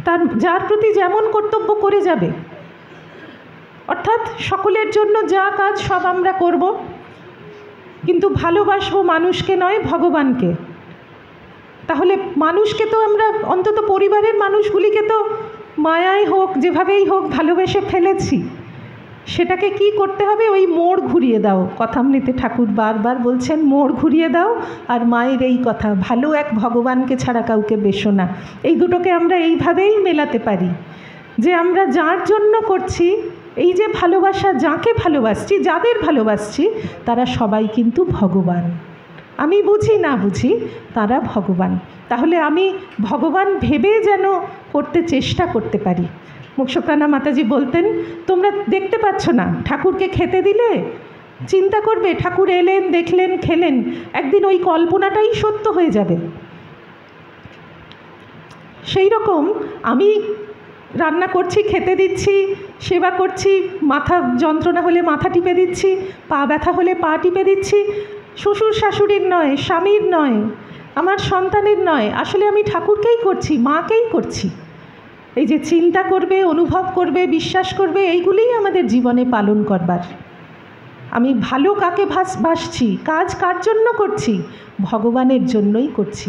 তার যার প্রতি যেমন কর্তব্য করে যাবে, অর্থাৎ সকলের জন্য যা কাজ সব আমরা করব, কিন্তু ভালোবাসবো মানুষকে নয়, ভগবানকে। তাহলে মানুষকে তো আমরা অন্তত পরিবারের মানুষগুলিকে তো মায়ায় হোক যেভাবেই হোক ভালোবেসে ফেলেছি, সেটাকে কি করতে হবে? ওই মোড় ঘুরিয়ে দাও। কথামৃতে ঠাকুর বারবার বলছেন মোড় ঘুরিয়ে দাও, আর মায়ের এই কথা ভালো এক ভগবানকে ছাড়া কাউকে বেশো না, এই দুটোকে আমরা এইভাবেই মেলাতে পারি যে আমরা যার জন্য করছি, এই যে ভালোবাসা, যাকে ভালোবাসছি, যাদের ভালোবাসছি, তারা সবাই কিন্তু ভগবান। আমি বুঝি না বুঝি, তারা ভগবান। তাহলে আমি ভগবান ভেবে যেন করতে চেষ্টা করতে পারি। মোক্ষপ্রাণা মাতাজি বলতেন, তোমরা দেখতে পাচ্ছ না, ঠাকুরকে খেতে দিলে চিন্তা করবে ঠাকুর এলেন, দেখলেন, খেলেন, একদিন ওই কল্পনাটাই সত্য হয়ে যাবে। সেই রকম আমি রান্না করছি, খেতে দিচ্ছি, সেবা করছি, মাথা যন্ত্রণা হলে মাথা টিপে দিচ্ছি, পা ব্যথা হলে পা টিপে দিচ্ছি, শ্বশুর শাশুড়ির নয়, স্বামীর নয়, আমার সন্তানের নয়, আসলে আমি ঠাকুরকেই করছি, মাকেই করছি। এই যে চিন্তা করবে, অনুভব করবে, বিশ্বাস করবে, এইগুলিই আমাদের জীবনে পালন করবার। আমি ভালো কাকে ভাসছি, কাজ কার জন্য করছি? ভগবানের জন্যই করছি।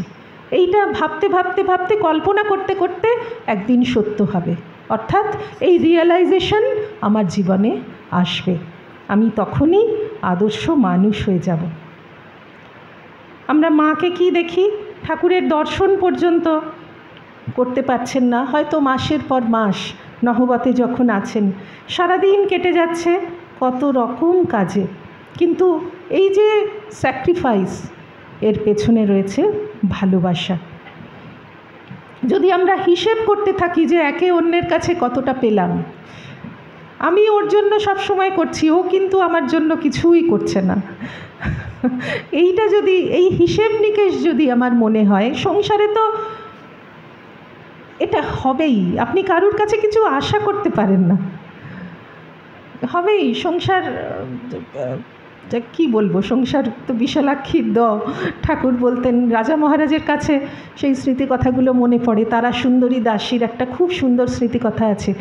এইটা ভাবতে ভাবতে ভাবতে, কল্পনা করতে করতে একদিন সত্য হবে, অর্থাৎ এই রিয়েলাইজেশন আমার জীবনে আসবে। আমি তখনই আদর্শ মানুষ হয়ে যাব। আমরা মাকে কি দেখি? ঠাকুরের দর্শন পর্যন্ত করতে পারছেন না, হয়তো মাসের পর মাস নহবতে যখন আছেন, সারাদিন কেটে যাচ্ছে কত রকম কাজে, কিন্তু এই যে স্যাক্রিফাইস, এর পেছনে রয়েছে ভালোবাসা। যদি আমরা হিসেব করতে থাকি যে একে অন্যের কাছে কতটা পেলাম, আমি ওর জন্য সব সময় করছি, ও কিন্তু আমার জন্য কিছুই করছে না, এইটা যদি, এই হিসেব নিকেশ যদি আমার মনে হয়, সংসারে তো এটা হবেই। আপনি কারুর কাছে কিছু আশা করতে পারেন না, হবেই। সংসার কি বলবো, সংসার তো বিশালাক্ষীর দ। ঠাকুর বলতেন, রাজা মহারাজের কাছে সেই স্মৃতিকথাগুলো মনে পড়ে। তারা সুন্দরী দাসীর একটা খুব সুন্দর স্মৃতিকথা আছে।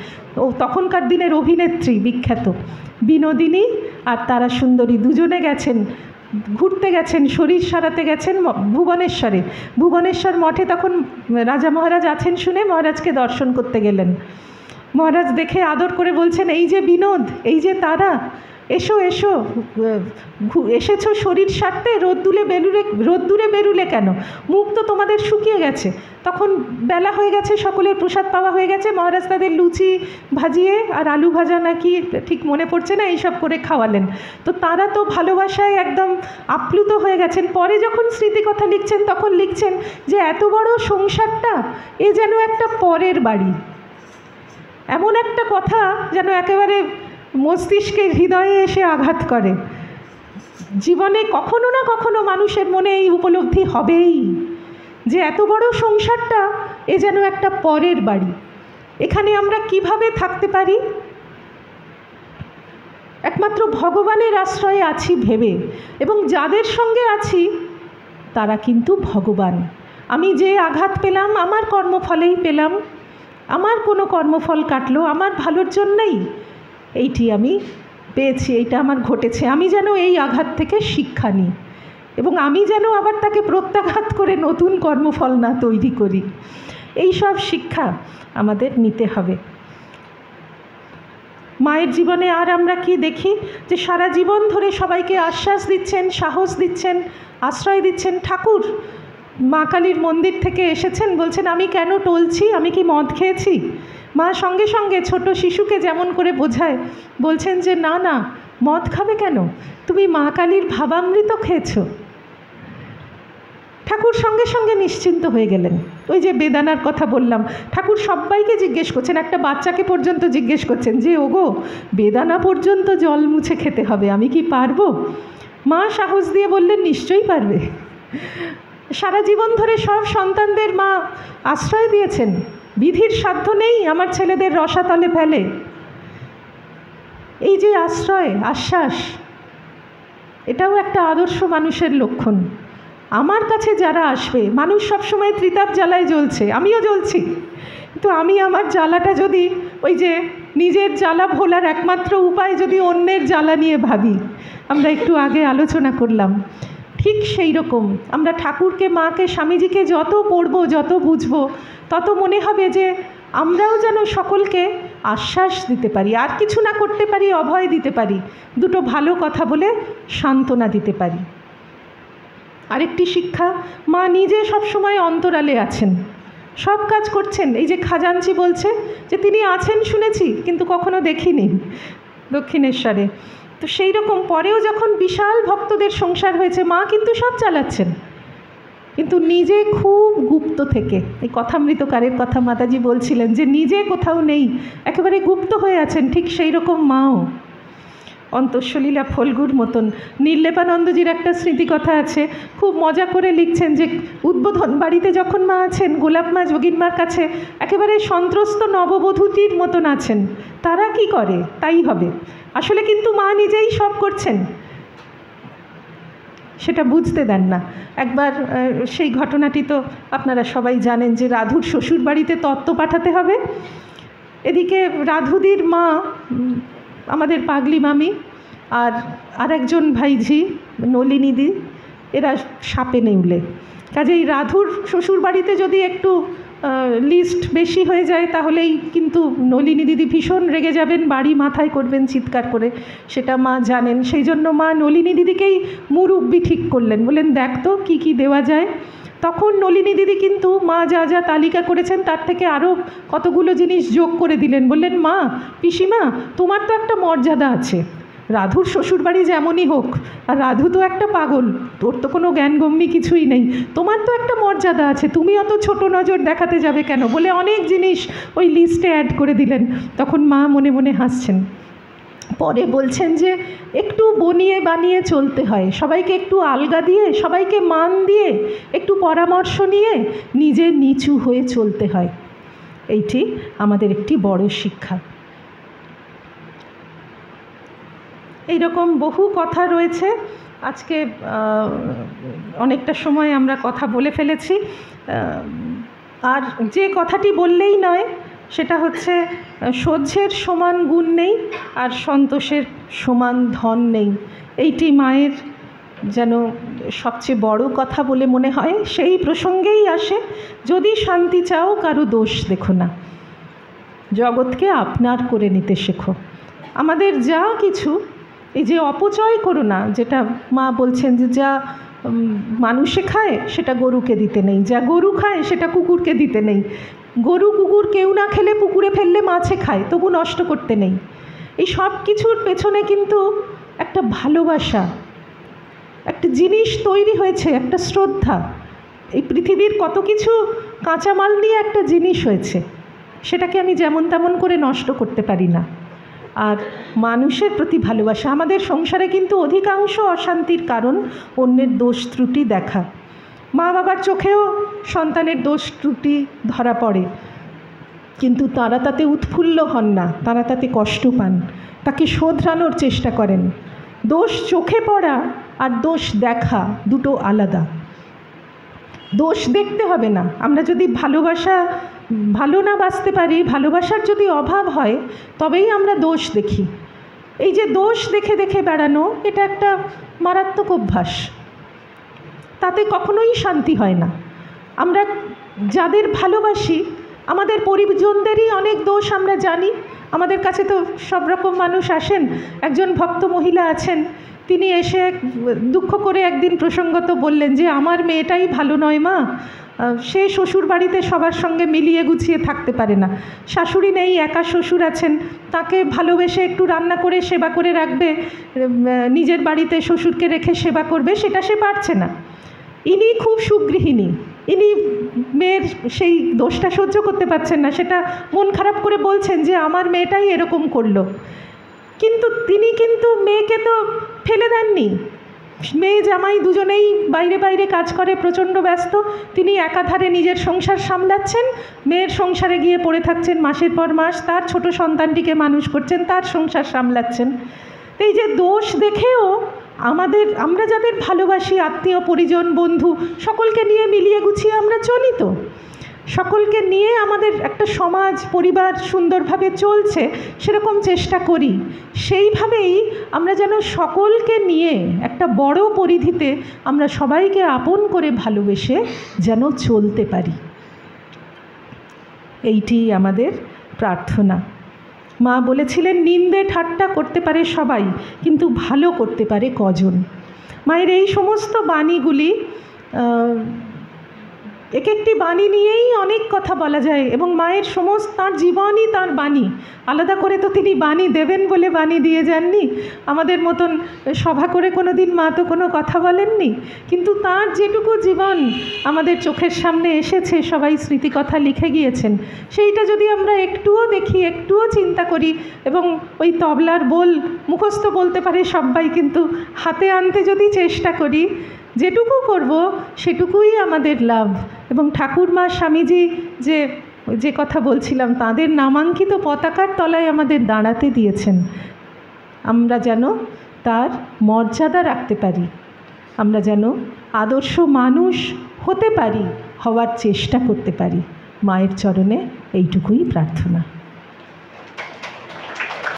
ও তখনকার দিনের অভিনেত্রী, বিখ্যাত বিনোদিনী আর তারা সুন্দরী, দুজনে গেছেন, ঘুরতে গেছেন, শরীর সারাতে গেছেন ভুবনেশ্বরে। ভুবনেশ্বর মঠে তখন রাজা মহারাজ আছেন শুনে মহারাজকে দর্শন করতে গেলেন। মহারাজ দেখে আদর করে বলছেন, এই যে বিনোদ, এই যে তারা, এসো এসো, এসেছো শরীর সারতে, রোদ্দুরে বেরুলে কেন? মুখ তো তোমাদের শুকিয়ে গেছে। তখন বেলা হয়ে গেছে, সকলের প্রসাদ পাওয়া হয়ে গেছে। মহারাজ তাদের লুচি ভাজিয়ে আর আলু ভাজা নাকি ঠিক মনে পড়ছে না, এইসব করে খাওয়ালেন। তো তারা তো ভালোবাসায় একদম আপ্লুত হয়ে গেছেন। পরে যখন স্মৃতিকথা লিখছেন, তখন লিখছেন যে এত বড় সংসারটা এ যেন একটা পরের বাড়ি। এমন একটা কথা যেন একেবারে মস্তিষ্কে, হৃদয়ে এসে আঘাত করে। জীবনে কখনো না কখনো মানুষের মনে এই উপলব্ধি হবেই যে এত বড় সংসারটা এ যেন একটা পরের বাড়ি। এখানে আমরা কিভাবে থাকতে পারি? একমাত্র ভগবানের আশ্রয়ে আছি ভেবে, এবং যাদের সঙ্গে আছি তারা কিন্তু ভগবান। আমি যে আঘাত পেলাম আমার কর্মফলেই পেলাম, আমার কোনো কর্মফল কাটলো আমার ভালোর জন্যই, এইটি আমি পেয়েছি, এইটা আমার ঘটেছে। আমি যেন এই আঘাত থেকে শিক্ষা নিই, এবং আমি যেন আবার তাকে প্রত্যাঘাত করে নতুন কর্মফল না তৈরি করি। এই সব শিক্ষা আমাদের নিতে হবে। মায়ের জীবনে আর আমরা কি দেখি? যে সারা জীবন ধরে সবাইকে আশ্বাস দিচ্ছেন, সাহস দিচ্ছেন, আশ্রয় দিচ্ছেন। ঠাকুর মা কালীর মন্দির থেকে এসেছেন, বলছেন আমি কেন টলছি, আমি কি মদ খেয়েছি? মা সঙ্গে সঙ্গে ছোট শিশুকে যেমন করে বোঝায়, বলছেন যে না না, মদ খাবে কেন, তুমি মা কালীর ভাবামৃত খেয়েছো। ঠাকুর সঙ্গে সঙ্গে নিশ্চিন্ত হয়ে গেলেন। ওই যে বেদানার কথা বললাম, ঠাকুর সবাইকে জিজ্ঞেস করছেন, একটা বাচ্চাকে পর্যন্ত জিজ্ঞেস করছেন যে ওগো, বেদানা পর্যন্ত জল মুছে খেতে হবে, আমি কি পারবো? মা সাহস দিয়ে বললেন নিশ্চয়ই পারবে। সারা জীবন ধরে সব সন্তানদের মা আশ্রয় দিয়েছেন, বিধির সাধ্য নেই আমার ছেলেদের রসাতলে ফেলে। এই যে আশ্রয়, আশ্বাস, এটাও একটা আদর্শ মানুষের লক্ষণ। আমার কাছে যারা আসবে, মানুষ সবসময় ত্রিতাপ জ্বালায় জ্বলছে, আমিও জ্বলছি, কিন্তু আমি আমার জ্বালাটা যদি ওই যে নিজের জ্বালা ভোলার একমাত্র উপায় যদি অন্যের জ্বালা নিয়ে ভাবি, আমরা একটু আগে আলোচনা করলাম, ঠিক সেই রকম আমরা ঠাকুরকে, মাকে, স্বামীজিকে যত পড়ব, যত বুঝব, তত মনে হবে যে আমরাও যেন সকলকে আশ্বাস দিতে পারি, আর কিছু না করতে পারি, অভয় দিতে পারি, দুটো ভালো কথা বলে সান্ত্বনা দিতে পারি। আরেকটি শিক্ষা, মা নিজে সবসময় অন্তরালে আছেন, সব কাজ করছেন। এই যে খাজাঞ্চি বলছে যে তিনি আছেন শুনেছি, কিন্তু কখনো দেখিনি দক্ষিণেশ্বরে। তো সেই রকম পরেও যখন বিশাল ভক্তদের সংসার হয়েছে, মা কিন্তু সব চালাচ্ছেন, কিন্তু নিজে খুব গুপ্ত থেকে। এই কথামৃতকারের কথা মাতাজি বলছিলেন যে নিজে কোথাও নেই, একেবারে গুপ্ত হয়ে আছেন, ঠিক সেই রকম মাও অন্তঃসলীলা ফল্গুর মতন। নির্লেপানন্দজির একটা স্মৃতিকথা আছে, খুব মজা করে লিখছেন যে উদ্বোধন বাড়িতে যখন মা আছেন, গোলাপ মা যোগীনমার কাছে একেবারে সন্ত্রস্ত নববধূটির মতন আছেন। তারা কি করে তাই হবে, আসলে কিন্তু মা নিজেই সব করছেন, সেটা বুঝতে দেন না। একবার সেই ঘটনাটি তো আপনারা সবাই জানেন যে রাধুর শ্বশুর বাড়িতে তত্ত্ব পাঠাতে হবে। এদিকে রাধুদির মা আমাদের পাগলি মামি আর একজন ভাইঝি নলিনীদি, এরা সাপে নেউলে। কাজেই রাধুর শ্বশুর বাড়িতে যদি একটু লিস্ট বেশি হয়ে যায় তাহলেই কিন্তু নলিনী দিদি ভীষণ রেগে যাবেন, বাড়ি মাথায় করবেন চিৎকার করে, সেটা মা জানেন। সেই জন্য মা নলিনী দিদিকেই মুরব্বি ঠিক করলেন, বললেন দেখ তো কী কী দেওয়া যায়। তখন নলিনী দিদি কিন্তু মা যা যা তালিকা করেছেন তার থেকে আরও কতগুলো জিনিস যোগ করে দিলেন। বললেন মা, পিসিমা, তোমার তো একটা মর্যাদা আছে, রাধুর শ্বশুরবাড়ি যেমনই হোক, আর রাধু তো একটা পাগল, তোর তো কোনো জ্ঞানগম্যি কিছুই নেই, তোমার তো একটা মর্যাদা আছে, তুমি অত ছোট নজর দেখাতে যাবে কেন, বলে অনেক জিনিস ওই লিস্টে অ্যাড করে দিলেন। তখন মা মনে মনে হাসছেন। পরে বলছেন যে একটু বনিয়ে বানিয়ে চলতে হয়, সবাইকে একটু আলগা দিয়ে, সবাইকে মান দিয়ে, একটু পরামর্শ নিয়ে নিজে নিচু হয়ে চলতে হয়। এইটি আমাদের একটি বড় শিক্ষা। এইরকম বহু কথা রয়েছে। আজকে অনেকটা সময় আমরা কথা বলে ফেলেছি। আর যে কথাটি বললেই নয়, সেটা হচ্ছে সহ্যের সমান গুণ নেই আর সন্তোষের সমান ধন নেই। এইটি মায়ের যেন সবচেয়ে বড় কথা বলে মনে হয়। সেই প্রসঙ্গেই আসে, যদি শান্তি চাও কারো দোষ দেখো না, জগৎকে আপনার করে নিতে শেখো। আমাদের যা কিছু, এই যে অপচয় করো না, যেটা মা বলছেন যে যা মানুষে খায় সেটা গরুকে দিতে নেই, যা গরু খায় সেটা কুকুরকে দিতে নেই, গরু কুকুর কেউ না খেলে পুকুরে ফেললে মাছে খায়, তবু নষ্ট করতে নেই। এই সব কিছুর পেছনে কিন্তু একটা ভালোবাসা, একটা জিনিস তৈরি হয়েছে, একটা শ্রদ্ধা। এই পৃথিবীর কত কিছু কাঁচামাল নিয়ে একটা জিনিস হয়েছে, সেটাকে আমি যেমন তেমন করে নষ্ট করতে পারি না। আর মানুষের প্রতি ভালোবাসা। আমাদের সংসারে কিন্তু অধিকাংশ অশান্তির কারণ অন্যের দোষ ত্রুটি দেখা। মা বাবার চোখেও সন্তানের দোষ ত্রুটি ধরা পড়ে, কিন্তু তারা তাতে উৎফুল্ল হন না, তারা তাতে কষ্ট পান, তাকে শোধরানোর চেষ্টা করেন। দোষ চোখে পড়া আর দোষ দেখা দুটো আলাদা। দোষ দেখতে হবে না। আমরা যদি ভালো না বাঁচতে পারি, ভালোবাসার যদি অভাব হয়, তবেই আমরা দোষ দেখি। এই যে দোষ দেখে দেখে বেড়ানো, এটা একটা মারাত্মক অভ্যাস, তাতে কখনোই শান্তি হয় না। আমরা যাদের ভালোবাসি, আমাদের পরিজনদেরই অনেক দোষ আমরা জানি। আমাদের কাছে তো সব রকম মানুষ আসেন। একজন ভক্ত মহিলা আছেন, তিনি এসে দুঃখ করে একদিন প্রসঙ্গত বললেন যে আমার মেয়েটাই ভালো নয় মা, সে শ্বশুর বাড়িতে সবার সঙ্গে মিলিয়ে গুছিয়ে থাকতে পারে না, শাশুড়ি নেই, একা শ্বশুর আছেন, তাকে ভালোবেসে একটু রান্না করে সেবা করে রাখবে, নিজের বাড়িতে শ্বশুরকে রেখে সেবা করবে, সেটা সে পারছে না। ইনি খুব সুগৃহিণী, ইনি মেয়ের সেই দোষটা সহ্য করতে পারছেন না, সেটা মন খারাপ করে বলছেন যে আমার মেয়েটাই এরকম করলো। কিন্তু তিনি কিন্তু মেয়েকে তো ফেলে দেননি। মেয়ে জামাই দুজনেই বাইরে বাইরে কাজ করে, প্রচণ্ড ব্যস্ত। তিনি একাধারে নিজের সংসার সামলাচ্ছেন, মেয়ের সংসারে গিয়ে পড়ে থাকছেন মাসের পর মাস, তার ছোট সন্তানটিকে মানুষ করছেন, তার সংসার সামলাচ্ছেন। এই যে দোষ দেখেও আমরা যাদের ভালোবাসি, আত্মীয় পরিজন বন্ধু, সকলকে নিয়ে মিলিয়ে গুছিয়ে আমরা চলি তো, সকলকে নিয়ে আমাদের একটা সমাজ পরিবার সুন্দরভাবে চলছে, সেরকম চেষ্টা করি। সেইভাবেই আমরা যেন সকলকে নিয়ে একটা বড় পরিধিতে আমরা সবাইকে আপন করে ভালোবেসে যেন চলতে পারি, এইটি আমাদের প্রার্থনা। মা বলেছিলেন, নিন্দে ঠাট্টা করতে পারে সবাই, কিন্তু ভালো করতে পারে কজন। মায়ের এই সমস্ত বাণীগুলি, এক একটি বাণী নিয়েই অনেক কথা বলা যায়, এবং মায়ের তাঁর জীবনই তাঁর বাণী। আলাদা করে তো তিনি বাণী দেবেন বলে বাণী দিয়ে যাননি, আমাদের মতন সভা করে কোনো দিন মা তো কোনো কথা বলেননি, কিন্তু তাঁর যেটুকু জীবন আমাদের চোখের সামনে এসেছে, সবাই স্মৃতিকথা লিখে গিয়েছেন, সেইটা যদি আমরা একটুও দেখি, একটুও চিন্তা করি, এবং ওই তবলার বোল মুখস্থ বলতে পারে সবাই, কিন্তু হাতে আনতে যদি চেষ্টা করি, যেটুকু করব সেটুকুই আমাদের লাভ। এবং ঠাকুরমা স্বামীজি যে কথা বলছিলাম, তাদের নামাঙ্কিত পতাকার তলায় আমাদের দাঁড়াতে দিয়েছেন, আমরা যেন তার মর্যাদা রাখতে পারি, আমরা যেন আদর্শ মানুষ হতে পারি, হওয়ার চেষ্টা করতে পারি। মায়ের চরণে এইটুকুই প্রার্থনা।